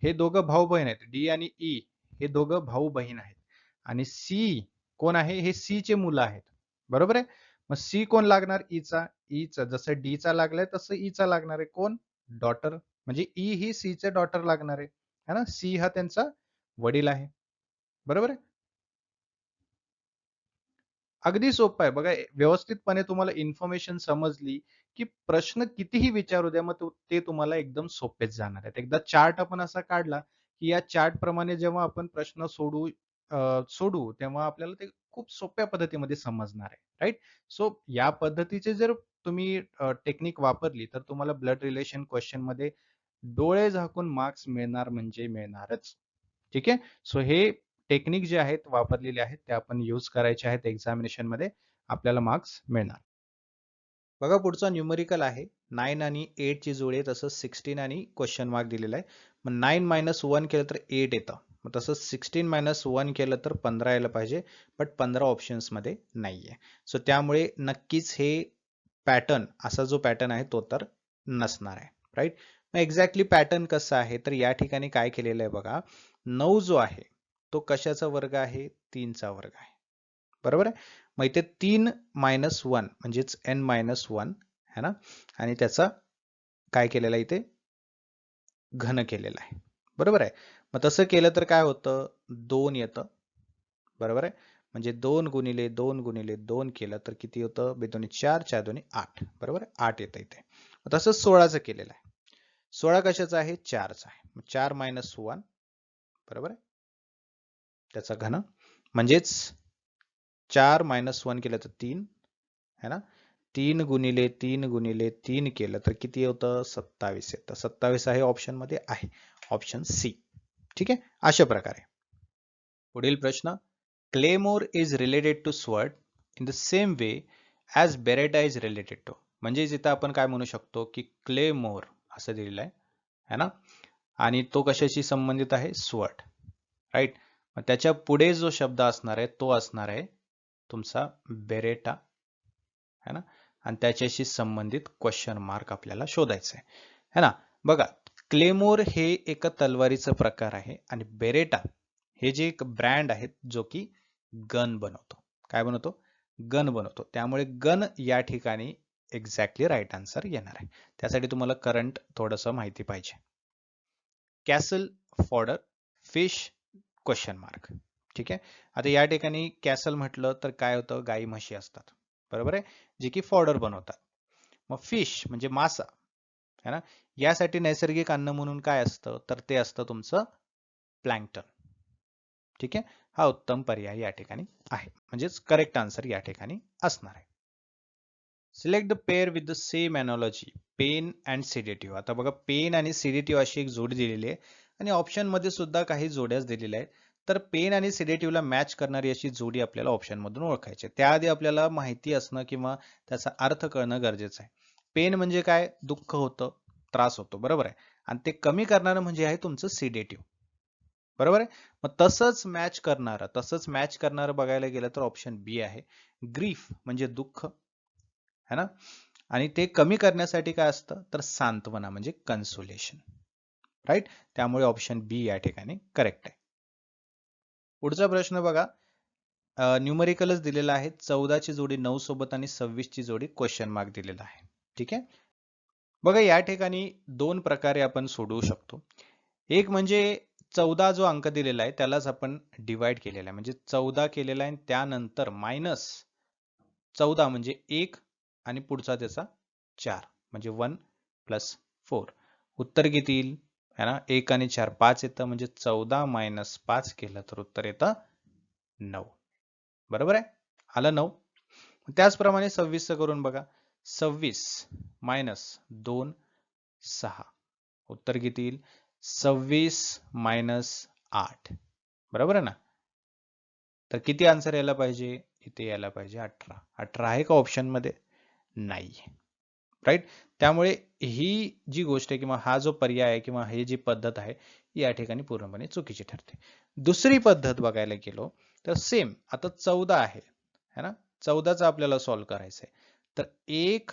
हे दोघं भाऊ बहीण आहेत, डी आणि ई हे दोघं भाऊ बहीण आहेत. आणि सी कोण आहे, हे सी चे मुलं आहेत. बरोबर आहे. मग सी कोण लागणार, ईचा. ईचा जसं डी चा लागलाय तसं ईचा लागणार आहे, कोण, डॉटर. म्हणजे ई ही सी चे डॉटर लागणार आहे, है ना. सी हा त्यांचा वडील आहे. बरोबर आहे. अगदी सोपं आहे बघा. व्यवस्थितपणे तुम्हाला इन्फॉर्मेशन समजली की प्रश्न कितीही विचारू द्या, मग ते तुम्हाला एकदम सोपेच जाणार आहेत. एकदा चार्ट आपण असा काढला की या चार्ट प्रमाणे जेव्हा आपण प्रश्न सोडू तेव्हा आपल्याला ते खूप सोप्या पद्धतीमध्ये समजणार आहे. राईट. सो या पद्धतीचे जर तुम्ही टेक्निक वापरली तर तुम्हाला ब्लड रिलेशन क्वेश्चन मध्ये डोळे झाकून मार्क्स मिळणार म्हणजे मिळणारच. ठीक आहे. सो हे टेक्निक जे आहेत वापरलेले आहेत ते आपण यूज करायचे आहेत एक्झामिनेशन मध्ये, आपल्याला मार्क्स मिळणार. बघा पुढचा न्यूमरिकल आहे. 9 आणि 8 ची जोडी आहे, तसंच 16 आणि क्वेश्चन मार्क दिलेला आहे. मग 9 मायनस 1 केलं तर 8 येतं. मग तसंच 16 मायनस 1 केलं तर 15 यायला पाहिजे, बट 15 ऑप्शन्स मध्ये नाहीये. सो त्यामुळे नक्कीच हे पॅटर्न, असा जो पॅटर्न आहे तो तर नसणार आहे. राईट. मग एक्झॅक्टली पॅटर्न कसं आहे, तर या ठिकाणी काय केलेलं आहे बघा. 9 जो आहे तो कशाचा वर्ग आहे, 3 चा वर्ग आहे. बरोबर आहे. मग इथे 3 मायनस 1 म्हणजेच n मायनस 1 है ना. आणि त्याचा काय केलेला इथे घन केलेला आहे. बरोबर आहे. मग तसं केलं तर काय होतं, 2 येतं. बरोबर आहे. म्हणजे 2 गुणिले 2 गुणिले 2 केलं तर किती होतं, बेदोनी 4 4 दोन्ही 8. बरोबर आहे. 8 येतं इथे. तसंच 16चं केलेलं आहे. 16 कशाचा आहे, 4चा आहे. मग 4 मायनस 1. बरोबर आहे. त्याचा घन म्हणजेच 4 मायनस 1 केलं तर 3 है ना. 3 गुणिले 3 गुणिले 3 केलं तर किती होतं, 27 येतं. 27 आहे ऑप्शन मध्ये, आहे ऑप्शन सी. ठीक आहे. अशा प्रकारे पुढील प्रश्न, claymore is related to sword in the same way as Beretta is related to. म्हणजे इथं आपण काय म्हणू शकतो की क्लेमोर असं दिलेलं आहे, है ना. आणि तो कशाशी संबंधित आहे, स्वॉर्ड. राईट. मग त्याच्या पुढे जो शब्द असणार आहे तो असणार आहे तुमचा बेरेटा, है ना. आणि त्याच्याशी संबंधित क्वेश्चन मार्क आपल्याला शोधायचा आहे, है ना. बघा, क्लेमोर हे एका तलवारीचा प्रकार आहे आणि बेरेटा हे जे एक ब्रँड आहे जो की गन बनवतो. काय बनवतो, गन बनवतो. त्यामुळे गन या ठिकाणी एक्झॅक्टली राईट आन्सर येणार आहे. त्यासाठी तुम्हाला करंट थोडंसं माहिती पाहिजे. Castle, fodder, fish, question mark. ठीक आहे. आता या ठिकाणी कॅसल म्हटलं तर काय होतं, गाई म्हशी असतात. बरोबर आहे, जे की फॉडर बनवतात. मग फिश म्हणजे मासा, है ना. यासाठी नैसर्गिक अन्न म्हणून काय असतं, तर ते असतं तुमचं प्लॅंक्टन. ठीक आहे. हा उत्तम पर्याय या ठिकाणी आहे, म्हणजेच करेक्ट आन्सर या ठिकाणी असणार आहे. Select the pair with the same analogy, pain and sedative. आता बघा, पेन आणि सिडेटिव्ह अशी एक जोडी दिलेली आहे आणि ऑप्शन मध्ये सुद्धा काही जोड्याच दिलेल्या आहेत. तर पेन आणि सिडेटिव्हला मॅच करणारी अशी जोडी आपल्याला ऑप्शन मधून ओळखायची. त्याआधी आपल्याला माहिती असणं किंवा त्याचा अर्थ कळणं गरजेचं आहे. पेन म्हणजे काय? दुःख होतं, त्रास होतो, बरोबर आहे. आणि ते कमी करणारं म्हणजे आहे तुमचं सिडेटिव्ह, बरोबर आहे. मग तसंच मॅच करणारं बघायला गेलं तर ऑप्शन बी आहे. ग्रीफ म्हणजे दुःख, है ना. आणि ते कमी करण्यासाठी काय असतं तर सांत्वना म्हणजे कन्सोलेशन, राईट. त्यामुळे ऑप्शन बी या ठिकाणी करेक्ट आहे. पुढचा प्रश्न बघा, न्यूमरिकलच दिलेला आहे. 14 ची जोडी 9 सोबत आणि 26 ची जोडी क्वेश्चन मार्क दिलेला आहे. ठीक आहे. बघा, या ठिकाणी दोन प्रकारे आपण सोडवू शकतो. एक म्हणजे 14 जो अंक दिलेला आहे त्यालाच आपण डिवाइड केलेला आहे, म्हणजे 14 केलेला आहे आणि त्यानंतर मायनस 14 म्हणजे 1 आणि पुढचा त्याचा 4 म्हणजे 1 प्लस 4. उत्तर किती येईल? है ना, 1 आणि 4 5 येतं, म्हणजे 14 मायनस 5 केलं तर उत्तर येतं 9. बरोबर आहे, आलं 9. त्याचप्रमाणे 26 करून बघा. 26 मायनस 2 6. उत्तर किती येईल? 26 मायनस 8. बरोबर आहे ना. तर किती आन्सर यायला पाहिजे? इथे यायला पाहिजे 18. 18 आहे का ऑप्शन मध्ये? नाही, राईट. त्यामुळे ही जी गोष्ट आहे किंवा हा जो पर्याय आहे किंवा ही जी पद्धत आहे या ठिकाणी पूर्णपणे चुकीची ठरते. दुसरी पद्धत बघायला गेलो तर सेम, आता 14 आहे है ना, 14चा आपल्याला सॉल्व्ह करायचं आहे. तर 1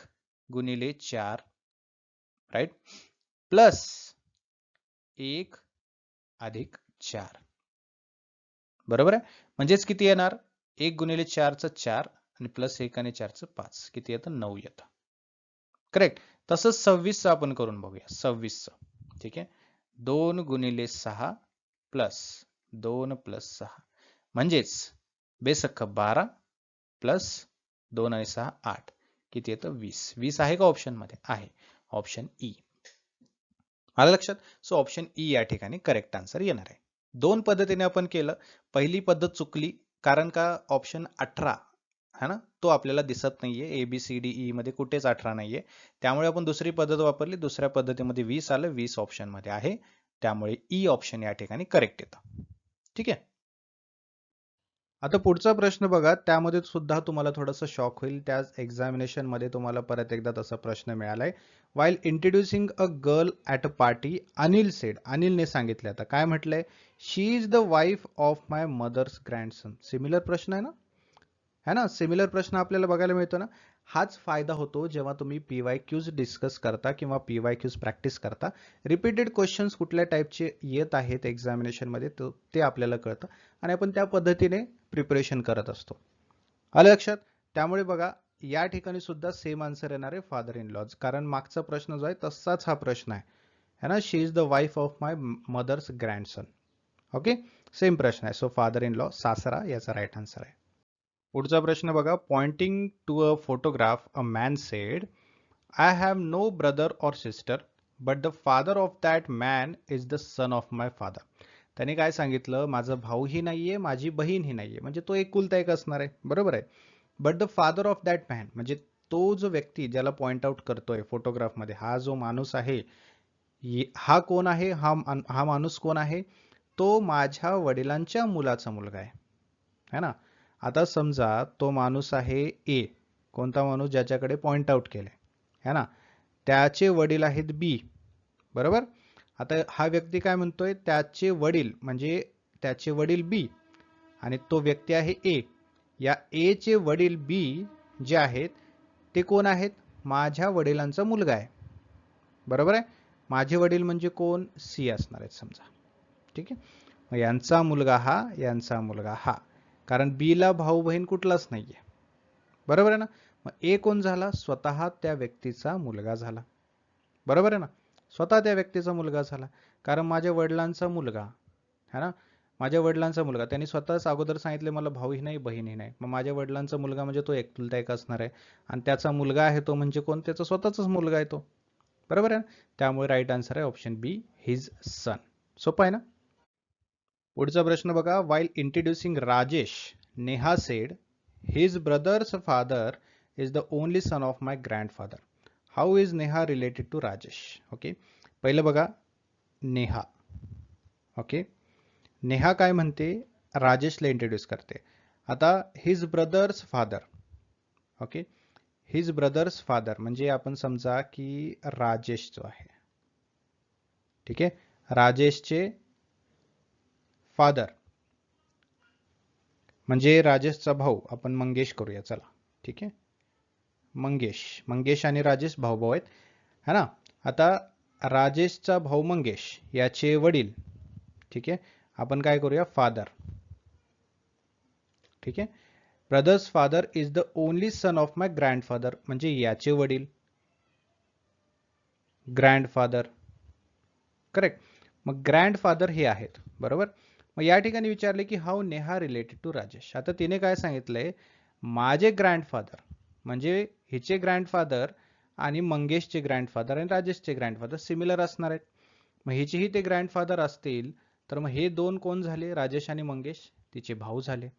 गुणिले 4, राईट, प्लस 1 अधिक 4, बरोबर आहे. म्हणजेच किती येणार? 1 गुणिले 4चं 4 आणि प्लस 1 आणि 4चं 5, किती येतं? 9 येतं. करेक्ट. तसंच 26चं आपण करून बघूया. 26चं, ठीक आहे. 2 गुणिले 6 प्लस 2 प्लस 6 म्हणजेच बेसख्ख 12 प्लस 2 आणि 6 8, किती येतं? 20. 20 आहे का ऑप्शन मध्ये? आहे. Option E. आलं लक्षात? सो ऑप्शन ई या ठिकाणी करेक्ट आन्सर येणार आहे. दोन पद्धतीने आपण केलं. पहिली पद्धत चुकली कारण का ऑप्शन 18 है ना, तो आपल्याला दिसत नाहीये. ABCDE मध्ये कुठेच 18 नाहीये. त्यामुळे आपण दुसरी पद्धत वापरली. दुसऱ्या पद्धतीमध्ये 20 आलं, 20 ऑप्शन मध्ये आहे. त्यामुळे ई ऑप्शन या ठिकाणी करेक्ट येतं. ठीक आहे. आता पुढचा प्रश्न बघा, त्यामध्ये सुद्धा तुम्हाला थोडंसं शॉक होईल. त्याच एक्झामिनेशन मध्ये तुम्हाला परत एकदा तसा प्रश्न मिळालाय. While introducing a girl at a party, Anil said, अनिलने सांगितले. आता काय म्हटलंय? She is the wife of my mother's grandson. Similar प्रश्न आहे ना, है ना. सिमिलर प्रश्न आपल्याला बघायला मिळतो ना. हाच फायदा होतो जेव्हा तुम्ही PYQs डिस्कस करता किंवा PYQs प्रॅक्टिस करता. रिपीटेड क्वेश्चन्स कुठल्या टाईपचे येत आहेत एक्झामिनेशन मध्ये ते आपल्याला कळतं आणि आपण त्या पद्धतीने प्रिपरेशन करत असतो. आलं लक्षात? त्यामुळे बघा, या ठिकाणी सुद्धा सेम आन्सर येणार आहे, फादर इन लॉज, कारण मागचा प्रश्न जो आहे तसाच हा प्रश्न आहे, है ना. She is the wife of my mother's grandson. Okay, same प्रश्न आहे. सो फादर इन लॉ, सासरा, याचा राईट आन्सर आहे. पुढचा प्रश्न बघा. Pointing to a photograph, a man said, I have no brother or sister, but the father of that man is the son of my father. त्याने काय सांगितलं? माझा भाऊही नाहीये, माझी बहीणही नाहीये, म्हणजे तो एकुलता एक असणार आहे, बरोबर आहे. But the father of that man, म्हणजे तो जो व्यक्ती ज्याला पॉइंट आउट करतोय फोटोग्राफमध्ये, हा जो माणूस आहे, हा कोण आहे? हा माणूस कोण आहे? तो माझ्या वडिलांच्या मुलाचा मुलगा आहे, है ना. आता समजा तो माणूस आहे ए, कोणता माणूस? ज्याच्याकडे पॉइंट आउट केले, है ना. त्याचे वडील आहेत बी, बरोबर. आता हा व्यक्ती काय म्हणतोय? त्याचे वडील म्हणजे त्याचे वडील बी आणि तो व्यक्ती आहे ए. या ए चे वडील बी जे आहेत ते कोण आहेत? माझ्या वडिलांचा मुलगा आहे, बरोबर आहे. माझे वडील म्हणजे कोण? सी असणार आहेत समजा, ठीक आहे. मग यांचा मुलगा हा, यांचा मुलगा हा, कारण बी ला भाऊ बहीण कुठलाच नाहीये, बरोबर आहे ना. मग ए कोण झाला? स्वतः त्या व्यक्तीचा मुलगा झाला, बरोबर आहे ना. स्वतः त्या व्यक्तीचा मुलगा झाला, कारण माझ्या वडिलांचा मुलगा, है ना, माझ्या वडिलांचा मुलगा, त्यांनी स्वतःच अगोदर सांगितले मला भाऊही नाही बहीणही नाही. मग माझ्या वडिलांचा मुलगा म्हणजे तो एकुलता एक असणार आहे आणि त्याचा मुलगा आहे तो म्हणजे कोण? त्याचा स्वतःचाच मुलगा आहे तो, बरोबर आहे. त्यामुळे राईट आन्सर आहे ऑप्शन बी, हिज सन. सोपं आहे ना. पुढचा प्रश्न बघा. While introducing Rajesh, Neha sed, his brothers father is the only son of my grandfather. How is Neha related to Rajesh? Okay, पहिलं बघा नेहा. ओके, नेहा काय म्हणते, राजेशला इंट्रोड्यूस करते. आता his brothers father. Okay, his brothers father म्हणजे आपण समजा की राजेश जो आहे, ठीक आहे, राजेशचे फादर म्हणजे राजेशचा भाऊ, आपण मंगेश करूया चला. ठीक आहे, मंगेश आणि राजेश भाऊ भाऊ आहेत है ना. आता राजेशचा भाऊ मंगेश याचे वडील, ठीक आहे, आपण काय करूया फादर. ठीक आहे, brothers father is the only son of my grandfather म्हणजे याचे वडील ग्रँडफादर. करेक्ट. मग ग्रँडफादर हे आहेत बरोबर. मग या ठिकाणी विचारले की how Neha related to Rajesh. आता तिने काय सांगितलंय, माझे ग्रँडफादर म्हणजे हिचे ग्रँडफादर आणि मंगेशचे ग्रँडफादर आणि राजेशचे ग्रँडफादर सिमिलर असणार आहेत. मग हिचेही ते ग्रँडफादर असतील तर मग हे दोन कोण झाले, राजेश आणि मंगेश, तिचे भाऊ झाले.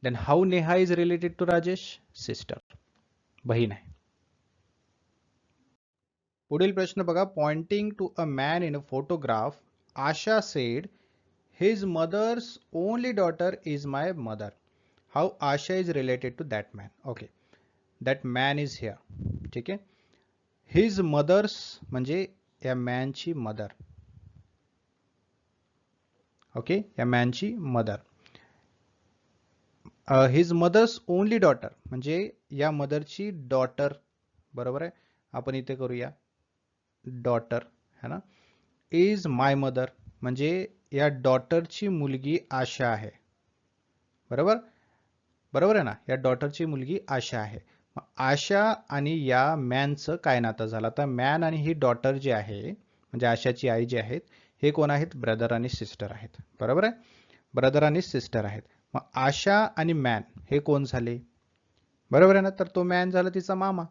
Then how Neha is related to Rajesh, sister, बहीण आहे. पुढील प्रश्न बघा, pointing to a man in a photograph, Asha said his mother's only daughter is my mother. How Asha is related to that man. Okay, that man is here. ठीक आहे, his mother's म्हणजे या मॅनची मदर. ओके, या मॅनची mother. His mother's only daughter म्हणजे या मदरची daughter, बरोबर आहे, आपण इथे करूया डॉटर है ना. इज माय मदर म्हणजे या डॉटरची मुलगी आशा आहे, बरोबर, बरोबर आहे ना, या डॉटरची मुलगी आशा आहे. आशा आणि या मॅनचं काय नातं झालं. आता मॅन आणि ही डॉटर जी आहे म्हणजे आशाची आई जी आहेत हे कोण आहेत, ब्रदर आणि सिस्टर आहेत, बरोबर आहे, ब्रदर आणि सिस्टर आहेत. मग आशा आणि मॅन हे कोण झाले, बरोबर आहे ना. तर तो मॅन झाला तिचा मामा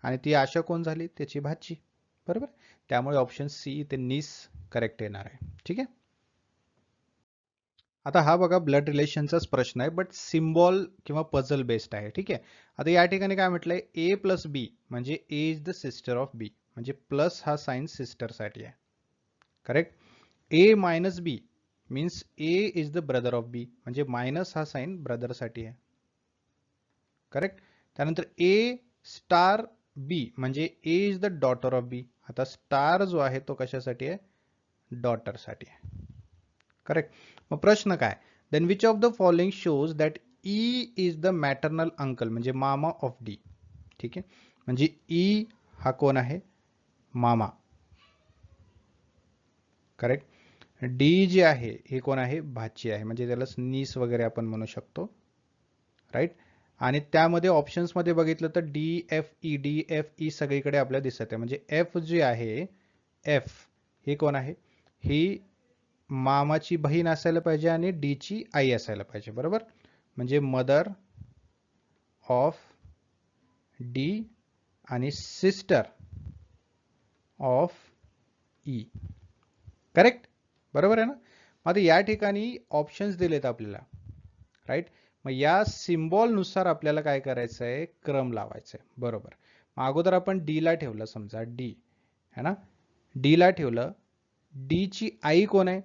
आणि ती आशा कोण झाली, त्याची भाची, बरोबर. त्यामुळे ऑप्शन सी ते नीस करेक्ट येणार आहे. ठीक आहे. आता हा बघा ब्लड रिलेशनचाच प्रश्न आहे बट सिम्बॉल किंवा पझल बेस्ड आहे. ठीक आहे. आता या ठिकाणी काय म्हटलंय, ए प्लस बी म्हणजे A is the sister of B म्हणजे प्लस हा साइन सिस्टर साठी आहे. Correct. A minus B means A is the brother of B म्हणजे मायनस हा साइन ब्रदर साठी आहे. करेक्ट. त्यानंतर ए स्टार बी म्हणजे A is the daughter of बी. आता स्टार जो आहे तो कशासाठी आहे, डॉटर साठी आहे. करेक्ट. मग प्रश्न काय, then which of the following shows that E is the maternal uncle म्हणजे मामा ऑफ डी. ठीक आहे, म्हणजे ई हा कोण आहे, मामा. करेक्ट. डी जी आहे हे कोण आहे, भाची आहे म्हणजे त्याला नीस वगैरे आपण म्हणू शकतो. राईट. आणि त्यामध्ये ऑप्शन्स मध्ये बघितलं तर डी एफ ई सगळीकडे आपल्याला दिसत आहे म्हणजे एफ जी आहे, एफ ही कोण आहे, ही मामाची बहीण असायला पाहिजे आणि डी ची आई असायला पाहिजे, बरोबर. म्हणजे मदर ऑफ डी आणि सिस्टर ऑफ ई. करेक्ट, बरोबर आहे ना. आता या ठिकाणी ऑप्शन्स दिलेत आपल्याला, राईट. मग या सिम्बॉल नुसार आपल्याला काय करायचं आहे, क्रम लावायचा आहे, बरोबर. मग अगोदर आपण डी ला ठेवलं, समजा डी है ना, डी ला ठेवलं. डी ची आई कोण आहे,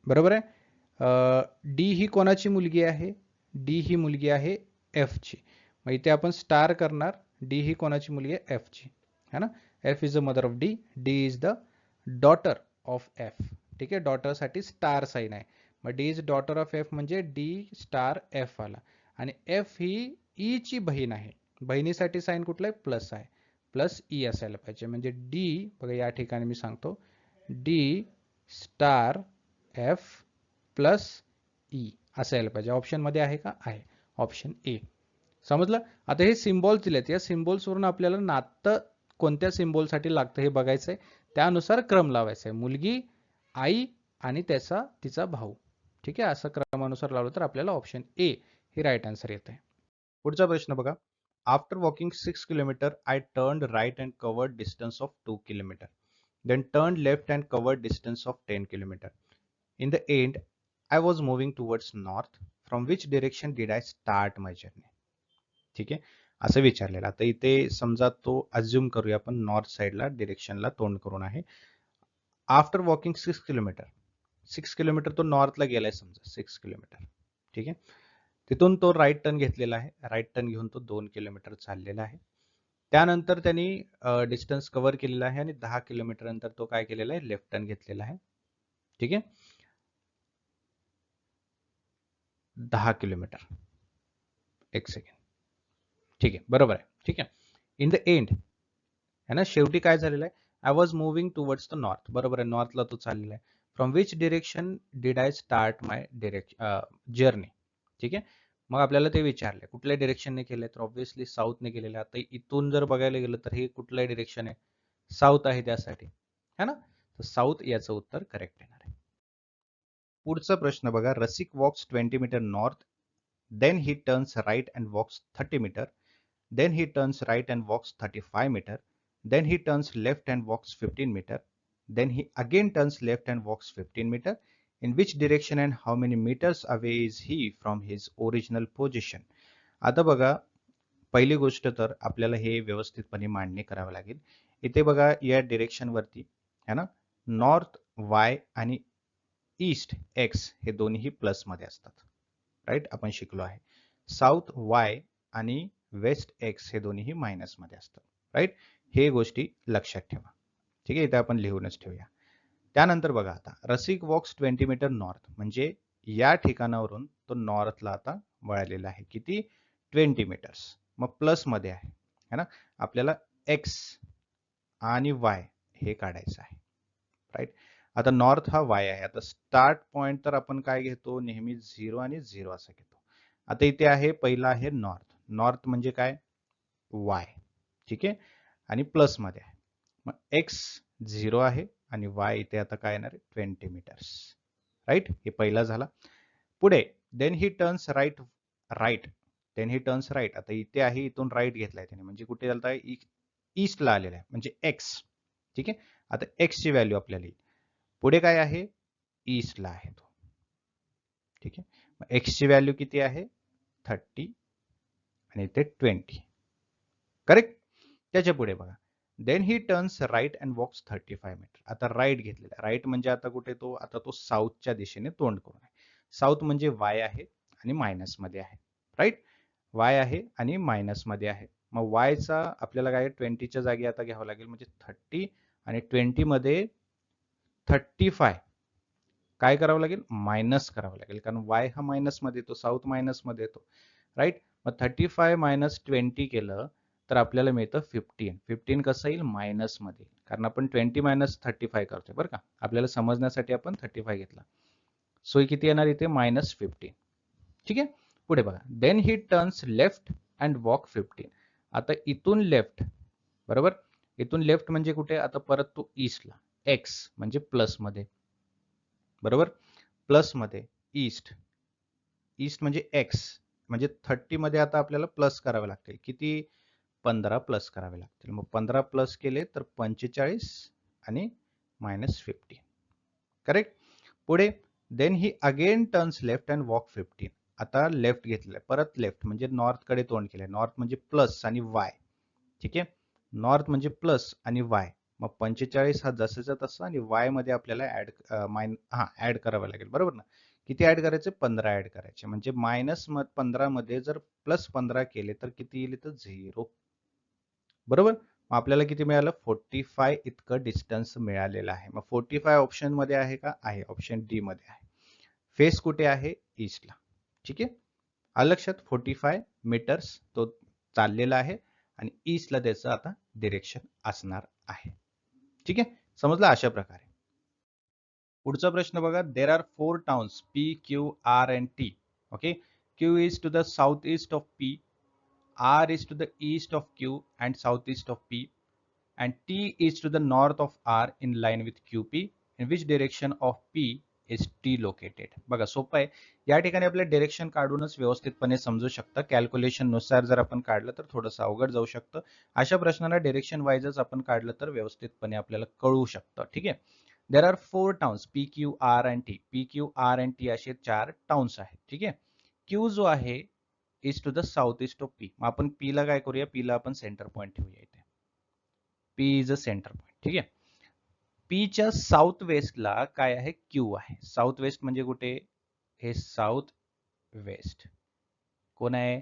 बरोबर आहे. डी ही कोणाची मुलगी आहे, डी ही मुलगी आहे एफ ची. मग इथे आपण स्टार करणार, डी ही कोणाची मुलगी आहे, एफ ची है ना. F is the mother of D, D is the daughter of F. ठीक आहे, डॉटर साठी स्टार साइन आहे. मग D is daughter of F म्हणजे डी स्टार एफ आला. आणि एफ ही ई ची बहीण आहे, बहिणीसाठी साइन कुठला आहे, प्लस आहे, प्लस ई असायला पाहिजे. म्हणजे डी बघा या ठिकाणी मी सांगतो, D star F plus E असायला पाहिजे. ऑप्शन मध्ये आहे का, आहे, ऑप्शन ए. समजलं. आता हे सिम्बॉल दिलेत, या सिम्बॉल्स वरून आपल्याला नातं कोणत्या सिम्बॉल साठी लागतं हे बघायचंय, त्यानुसार क्रम लावायचा आहे. मुलगी, आई आणि तिचा भाऊ. ठीक आहे, असं क्रमानुसार लावलं तर आपल्याला ऑप्शन ए हे राईट आन्सर येत आहे. पुढचा प्रश्न बघा, after walking 6 kilometre I turn right and covered distance of 2 kilometre, then turn left and covered distance of 10 kilometre. In the end, I was moving towards north. From which direction did I start my journey? ठीक आहे, असं विचारलेलं. आता इथे समजा तो assume करूया आपण नॉर्थ साईडला डिरेक्शनला तोंड करून आहे. आफ्टर वॉकिंग 6 किलोमीटर, 6 किलोमीटर तो नॉर्थला गेलाय समजा 6 किलोमीटर. ठीक आहे, तिथून तो राईट टर्न घेतलेला आहे. राईट टर्न घेऊन तो 2 किलोमीटर चाललेला आहे. त्यानंतर त्यांनी डिस्टन्स कव्हर केलेला आहे आणि 10 किलोमीटर नंतर तो काय केलेला आहे, लेफ्ट टर्न घेतलेला आहे. ठीक आहे, 10 किलोमीटर. एक सेकंड. ठीक आहे, बरोबर आहे. ठीक आहे, इन द एंड है ना, शेवटी काय झालेलं आहे, I was moving towards the north. बरोबर आहे, नॉर्थला तो चाललेला आहे. From which direction did I start my journey. ठीक आहे, मग आपल्याला ते विचारले कुठल्या डिरेक्शनने केलंय, तर ऑब्व्हियसली साऊथने केलेलं आहे. आता इथून जर बघायला गेलं तर हे कुठलं डिरेक्शन आहे, साऊथ आहे त्यासाठी, है ना, तर साऊथ याचं उत्तर करेक्ट येणार आहे. पुढचा प्रश्न बघा, Rasik walks 20 metre north, then he turns right and walks 30 metre, then he turns right and walks 35 meter, then he turns left and walks 15 meter, then he again turns left and walks 15 meter. In which direction and how many meters away is he from his original position? आता बघा, पहिली गोष्ट तर आपल्याला हे व्यवस्थितपणे मांडणी करावं लागेल. इथे बघा, या डिरेक्शन वरती है ना, नॉर्थ वाय आणि ईस्ट एक्स हे दोन्ही प्लस मध्ये असतात. राईट, आपण शिकलो आहे. साऊथ वाय आणि वेस्ट एक्स हे दोन्ही मायनस मध्ये असतात. राईट, हे गोष्टी लक्षात ठेवा. ठीक आहे, इथे आपण लिहूनच ठेवूया. त्यानंतर बघा, आता रसिक वॉक्स 20 मीटर नॉर्थ म्हणजे या ठिकाणावरून तो नॉर्थला आता वळालेला आहे. किती, 20 मीटर्स. मग प्लस मध्ये आहे है ना, आपल्याला एक्स आणि वाय हे काढायचं आहे. राईट, आता नॉर्थ हा वाय आहे. आता स्टार्ट पॉइंट तर आपण काय घेतो, नेहमी 0 आणि 0 असं घेतो. आता इथे आहे, पहिला आहे नॉर्थ. नॉर्थ म्हणजे काय, वाय. ठीक आहे, आणि प्लस मध्ये आहे. मग एक्स 0 आहे आणि वाय इथे आता काय येणार आहे, 20 मीटर्स. राईट, हे पहिला झाला. पुढे then he turns right, right, then he turns right. आता इथे आहे, इथून राईट घेतलाय त्याने, म्हणजे कुठे चालता, ईस्टला आलेला आहे, म्हणजे एक्स. ठीक आहे, आता एक्स ची व्हॅल्यू आपल्याला येईल. पुढे काय आहे, ईस्टला आहे तो. ठीक आहे, मग एक्स ची व्हॅल्यू किती आहे, 30 आणि इथे 20. करेक्ट. त्याच्या पुढे बघा, then he turns right and walks 35 metre. आता राईट घेतलेला, राईट म्हणजे आता कुठे तो, आता तो साऊथच्या दिशेने तोंड करून आहे. साऊथ म्हणजे वाय आहे आणि मायनस मध्ये आहे. राईट, वाय आहे आणि मायनस मध्ये आहे. मग वायचा आपल्याला काय 20च्या जागी आता घ्यावं लागेल, म्हणजे 30 आणि 20 मध्ये 35 काय करावं लागेल, मायनस करावं लागेल, कारण वाय हा मायनस मध्ये येतो, साऊथ मायनस मध्ये येतो. राईट, मग 35 मायनस 20 केलं तर आपल्याला मिळतं 15. 15 कसं येईल, मायनस मध्ये, कारण आपण 20 मायनस 35 करतोय बरं का, आपल्याला समजण्यासाठी आपण 35 घेतला. सो किती येणार इथे, -15. ठीक आहे, पुढे बघा, then he turns left and walk 15. आता इथून लेफ्ट, बरोबर, इथून लेफ्ट म्हणजे कुठे, आता परत तो ईस्टला, एक्स म्हणजे प्लस मध्ये, बरोबर, प्लस मध्ये, ईस्ट, ईस्ट म्हणजे एक्स, म्हणजे 30 मध्ये आता आपल्याला प्लस करावे लागतील. किती, 15 प्लस करावे लागतील. मग 15 प्लस केले तर 45 आणि -15. करेक्ट. पुढे then he again turns left and walk 15. आता लेफ्ट घेतलंय, परत लेफ्ट म्हणजे नॉर्थ कडे तोंड केलंय. नॉर्थ म्हणजे प्लस आणि वाय. ठीक आहे, नॉर्थ म्हणजे प्लस आणि वाय. मग 45 हा जसंच्या तसं आणि वाय मध्ये आपल्याला ऍड करावं लागेल, बरोबर ना. किती ऍड करायचे, 15 ऍड करायचे, म्हणजे -15 मध्ये जर +15 केले तर किती येईल, तर 0. बरोबर, मग आपल्याला किती मिळालं, 45 इतकं डिस्टन्स मिळालेलं आहे. मग 45 ऑप्शन मध्ये आहे का, आहे, ऑप्शन डी मध्ये आहे. फेस कुठे आहे, ईस्टला. ठीक आहे, आलं लक्षात, 45 मीटर्स तो चाललेला आहे आणि ईस्टला त्याचं आता डिरेक्शन असणार आहे. ठीक आहे, समजलं अशा प्रकारे. पुढचा प्रश्न बघा, there are 4 towns P, Q, R and T. Okay, Q is to the south east of P, R is to the east of Q and southeast of P, and T is to the north of R in line with QP. In which direction of P is T located? बघा, सोपं आहे. या ठिकाणी आपल्या direction काढूनच व्यवस्थितपणे समजू शकतं. Calculation नुसार जर आपण काढलं तर थोडंसं अवघड जाऊ शकतं. अशा प्रश्नाला डिरेक्शन वाईजच आपण काढलं तर व्यवस्थितपणे आपल्याला कळू शकतं. ठीक आहे, there are 4 towns P, Q, R and T. P, Q, R and T असे 4 टाउन्स आहेत. ठीक आहे, क्यू जो आहे is to the south east of P. मग आपण पी ला काय करूया, पी ला आपण सेंटर पॉईंट ठेवूया इथे. P is a centre point. ठीक आहे. पीच्या साऊथ वेस्टला काय आहे, क्यू आहे. साऊथ वेस्ट म्हणजे कुठे, हे साऊथ वेस्ट कोण आहे,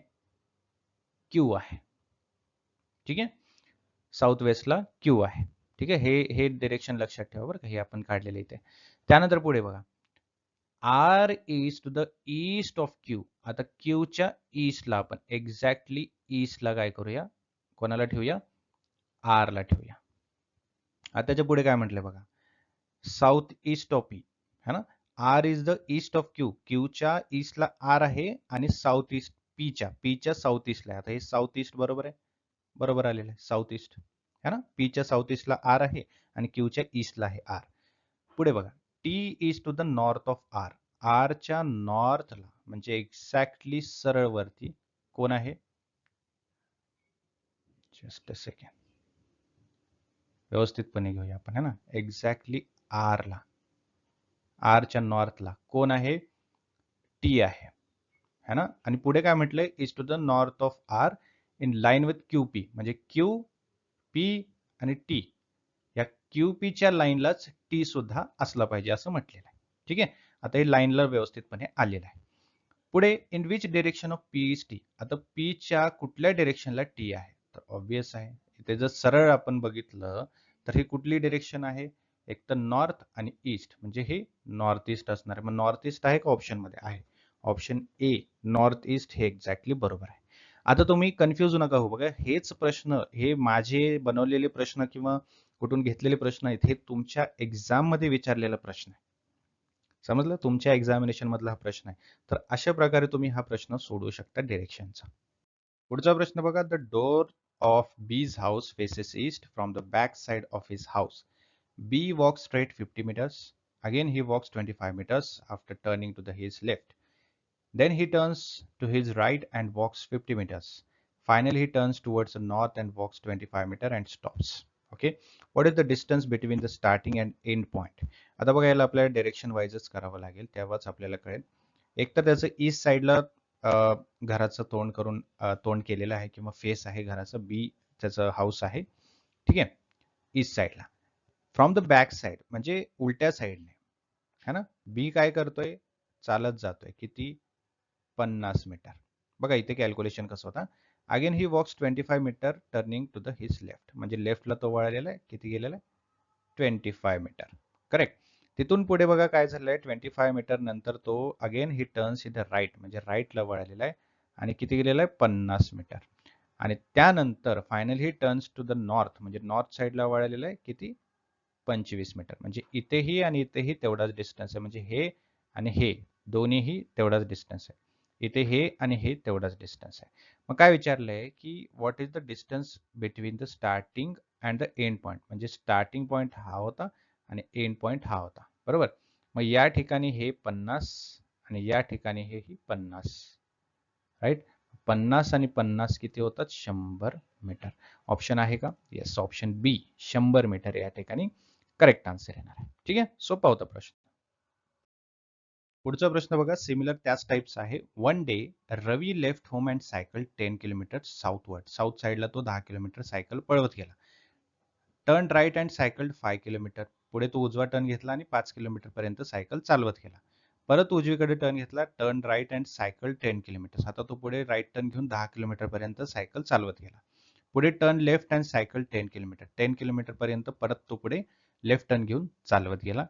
क्यू आहे. ठीक आहे. साऊथ वेस्टला क्यू आहे. ठीक आहे. हे डिरेक्शन लक्षात ठेवा बरं का, हे आपण काढलेले इथे. त्यानंतर पुढे बघा, R is to the east of Q. आता क्यूच्या ईस्टला आपण एक्झॅक्टली ईस्टला काय करूया, कोणाला ठेवूया, आर ला ठेवूया. आता त्याच्या पुढे काय म्हटलंय बघा, साऊथ ईस्ट ऑफ पी है ना. R is the east of Q. क्यूच्या ईस्टला आर आहे आणि साऊथ ईस्ट पीच्या साऊथ ईस्टला आहे. आता हे साऊथ ईस्ट बरोबर आहे, बरोबर आलेलं आहे साऊथ ईस्ट है ना. पीच्या साऊथ ईस्टला आर आहे आणि क्यूच्या ईस्टला आहे आर. पुढे बघा, T is to the north of R. आरच्या नॉर्थला म्हणजे एक्झॅक्टली सरळ वरती कोण आहे, जस्ट अ सेकंड, व्यवस्थितपणे घेऊया आपण है ना. एक्झॅक्टली आरला, आरच्या नॉर्थला कोण आहे, टी आहे है ना. आणि पुढे काय म्हटलंय, is to the north of R in line with Q P. म्हणजे क्यू पी आणि टी, या क्यू पीच्या लाईनलाच टी सुद्धा असला पाहिजे असं म्हटलेलं आहे. ठीक आहे. आता हे लाईनला व्यवस्थितपणे आलेलं आहे. पुढे in which direction of P is T. आता पीच्या कुठल्या डिरेक्शनला टी आहे, तर ऑब्विस आहे इथे जर सरळ आपण बघितलं तर ही कुठली डिरेक्शन आहे, एक तर नॉर्थ आणि ईस्ट, म्हणजे हे नॉर्थ ईस्ट असणार आहे. मग नॉर्थ ईस्ट आहे का ऑप्शन मध्ये, आहे. ऑप्शन ए नॉर्थ ईस्ट हे एक्झॅक्टली बरोबर आहे. आता तुम्ही कन्फ्यूज नका हो, बघा हेच प्रश्न, हे माझे बनवलेले प्रश्न किंवा कुठून घेतलेले प्रश्न आहेत, हे तुमच्या एक्झाम मध्ये विचारलेला प्रश्न आहे. समजलं, तुमच्या एक्झामिनेशन मधला हा प्रश्न आहे. तर अशा प्रकारे तुम्ही हा प्रश्न सोडवू शकता डिरेक्शनचा. पुढचा प्रश्न बघा, the door of B's house faces east from the back side of his house. B walks straight 50 meters. Again he walks 25 meters after turning to his left. Then he turns to his right and walks 50 meters. Finally he turns towards the north and walks 25 meters and stops. Okay, what is the distance between the starting and end point? आता बघा याला आपल्याला direction वाईजच करावं लागेल, तेव्हाच आपल्याला कळेल. एक तर त्याचं ईस्ट साईडला घराचं तोंड करून तोंड केलेलं आहे किंवा फेस आहे घराचं, बी त्याचं हाऊस आहे. ठीक आहे, ईस्ट साईडला. फ्रॉम द बॅक साईड म्हणजे उलट्या साईडने है ना. बी काय करतोय, चालत जातोय किती, 50 मीटर. बघा इथे कॅल्क्युलेशन कसं होतं. Again he walks 25 metre turning to the his left, म्हणजे लेफ्टला तो वळलेला आहे, किती गेलेला आहे, 25 मीटर. करेक्ट. तिथून पुढे बघा काय झालंय, 25 मीटर नंतर तो again he turns in the right, म्हणजे राईटला वळलेला आहे आणि किती गेलेला आहे, 50 मीटर. आणि त्यानंतर finally he turns to the north, म्हणजे नॉर्थ साईडला वळलेला आहे, किती, 25 मीटर. म्हणजे इथेही आणि इथेही तेवढाच डिस्टन्स आहे, म्हणजे हे आणि हे दोन्हीही तेवढाच डिस्टन्स आहे. इथे हे आणि हे तेवढाच डिस्टन्स आहे. मग काय विचारलंय की what is the distance between the starting and the end point. म्हणजे स्टार्टिंग पॉईंट हा होता आणि एंड पॉईंट हा होता, बरोबर. मग या ठिकाणी हे 50 आणि या ठिकाणी हे 50, राईट. 50 आणि 50 किती होतात, 100 मीटर. ऑप्शन आहे का, येस, ऑप्शन बी 100 मीटर या ठिकाणी करेक्ट आन्सर येणार आहे. ठीक आहे, सोपा होता प्रश्न. पुढचा प्रश्न बघा, सिमिलर त्याच टाइप्स आहे. One day Ravi left home and cycle 10 kilometre southward. South साईडला तो 10 किलोमीटर सायकल पळवत गेला. Turn right and cycle 5 kilometre. पुढे तो उजवा टर्न घेतला आणि 5 किलोमीटर पर्यंत सायकल चालवत गेला. परत उजवीकडे टर्न घेतला, turn right and cycle 10 kilometre. आता तो पुढे राईट टर्न घेऊन 10 किलोमीटर पर्यंत सायकल चालवत गेला. पुढे turn left and cycle 10 kilometre. 10 kilometre पर्यंत परत तो पुढे लेफ्ट टर्न घेऊन चालवत गेला.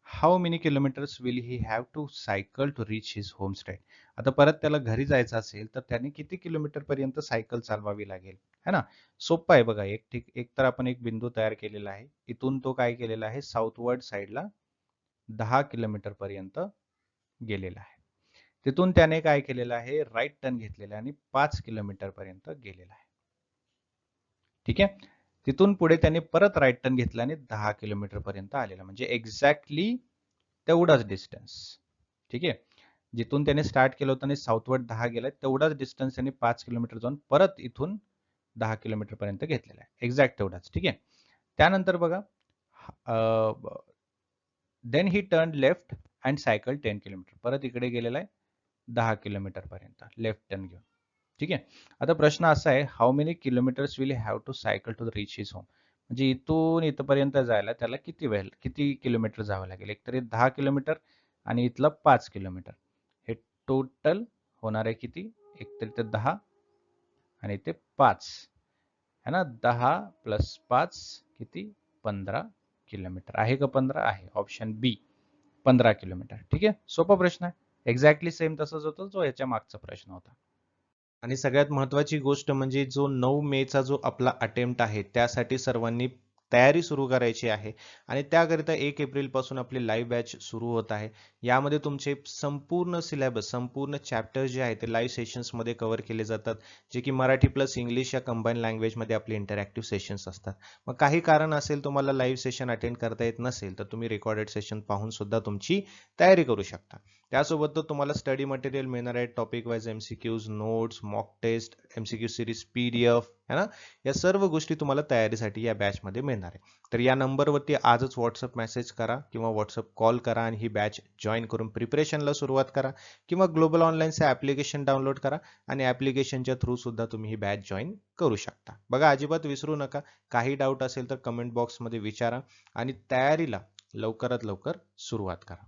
How many kilometres will he have to cycle to reach his homestead. आता परत त्याला घरी जायचं असेल तर त्याने किती किलोमीटर पर्यंत सायकल चालवावी लागेल, है ना. सोपं आहे बघा. एक तर आपण एक बिंदू तयार केलेला आहे. इथून तो काय केलेला आहे, साऊथवर्ड साईडला 10 किलोमीटर पर्यंत गेलेला आहे. तिथून त्याने काय केलेलं आहे, राईट टर्न घेतलेला आणि 5 किलोमीटर पर्यंत गेलेला आहे. ठीक आहे. तिथून पुढे त्याने परत राईट टर्न घेतला आणि 10 किलोमीटर पर्यंत आलेला, म्हणजे एक्झॅक्टली तेवढाच डिस्टन्स. ठीक आहे, जिथून त्याने स्टार्ट केलं होतं आणि साऊथवर्ड 10 गेलाय, तेवढाच डिस्टन्स त्याने 5 किलोमीटर जाऊन परत इथून 10 किलोमीटर पर्यंत घेतलेला आहे, एक्झॅक्ट तेवढाच. ठीक आहे. त्यानंतर बघा, then he turn left and cycle 10 kilometre. परत इकडे गेलेला आहे 10 किलोमीटर पर्यंत लेफ्ट टर्न घेऊन. ठीक आहे. आता प्रश्न असा आहे, how many kilometres will have to cycle to reach his home. म्हणजे इथून इथपर्यंत जायला त्याला किती किलोमीटर जावं लागेल. एकतर 10 किलोमीटर आणि इथलं 5 किलोमीटर. हे टोटल होणार आहे किती? एकतर इथे 10 आणि इथे 5 है ना. 10 + 5 किती? 15 किलोमीटर. आहे का 15? आहे. ऑप्शन बी 15 किलोमीटर. ठीक आहे. सोपा प्रश्न आहे. एक्झॅक्टली सेम तसाच होता जो याच्या मागचा प्रश्न होता. आणि सगळ्यात महत्त्वाची गोष्ट म्हणजे जो 9 मेचा जो आपला अटेम्प्ट आहे त्यासाठी सर्वांनी तयारी सुरू करायची आहे आणि त्याकरिता 1 एप्रिलपासून आपली लाईव्ह बॅच सुरू होत आहे. यामध्ये तुमचे संपूर्ण सिलेबस, संपूर्ण चॅप्टर जे आहे ते लाईव्ह सेशन्समध्ये कव्हर केले जातात, जे की मराठी प्लस इंग्लिश या कंबाईन लँग्वेजमध्ये आपले इंटरॅक्टिव्ह सेशन्स असतात. मग काही कारण असेल तुम्हाला लाईव्ह सेशन अटेंड करता येत नसेल तर तुम्ही रेकॉर्डेड सेशन पाहून सुद्धा तुमची तयारी करू शकता. त्यासोबत तुम्हाला स्टडी मटेरियल मिळणार आहे, topic wise MCQs, notes, mock test, MCQ series, PDF है ना. या सर्व गोष्टी तुम्हाला तयारीसाठी या बॅचमध्ये मिळणार आहे. तर या नंबरवरती आजच व्हॉट्सअप मेसेज करा किंवा व्हॉट्सअप कॉल करा आणि ही बॅच जॉईन करून प्रिपरेशनला सुरुवात करा किंवा ग्लोबल ऑनलाईनचे ॲप्लिकेशन डाउनलोड करा आणि ॲप्लिकेशनच्या थ्रू सुद्धा तुम्ही ही बॅच जॉईन करू शकता. बघा, अजिबात विसरू नका, काही डाऊट असेल तर कमेंट बॉक्समध्ये विचारा आणि तयारीला लवकरात लवकर सुरुवात करा.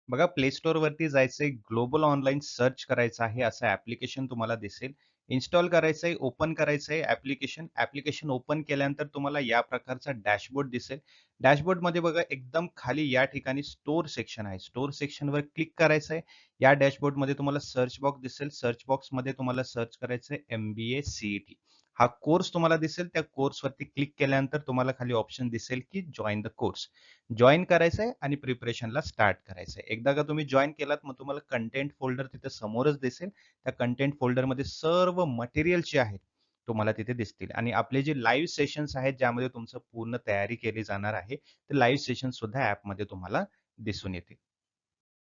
बघा, प्ले स्टोअरवरती जायचंय, ग्लोबल ऑनलाईन सर्च करायचं आहे, असं ॲप्लिकेशन तुम्हाला दिसेल. इन्स्टॉल करायचंय, ओपन करायचंय ॲप्लिकेशन. ॲप्लिकेशन ओपन केल्यानंतर तुम्हाला या प्रकारचा डॅशबोर्ड दिसेल. डॅशबोर्डमध्ये बघा एकदम खाली या ठिकाणी स्टोअर सेक्शन आहे. स्टोअर सेक्शनवर क्लिक करायचंय. या डॅशबोर्डमध्ये तुम्हाला सर्च बॉक्स दिसेल. सर्च बॉक्समध्ये तुम्हाला सर्च करायचंय MBA CET. हा कोर्स तुम्हाला दिसेल. त्या कोर्सवरती क्लिक केल्यानंतर तुम्हाला खाली ऑप्शन दिसेल की जॉइन द कोर्स. जॉइन करायचंय आणि प्रिपरेशनला स्टार्ट करायचंय. एकदा का तुम्ही जॉइन केलात मग तुम्हाला कंटेंट फोल्डर तिथे समोरच दिसेल. त्या कंटेंट फोल्डरमध्ये सर्व मटेरियल जे आहेत तुम्हाला तिथे दिसतील आणि आपले जे लाईव्ह सेशन्स आहेत ज्यामध्ये तुमचं पूर्ण तयारी केली जाणार आहे, ते लाईव्ह सेशन सुद्धा ॲपमध्ये तुम्हाला दिसून येतील.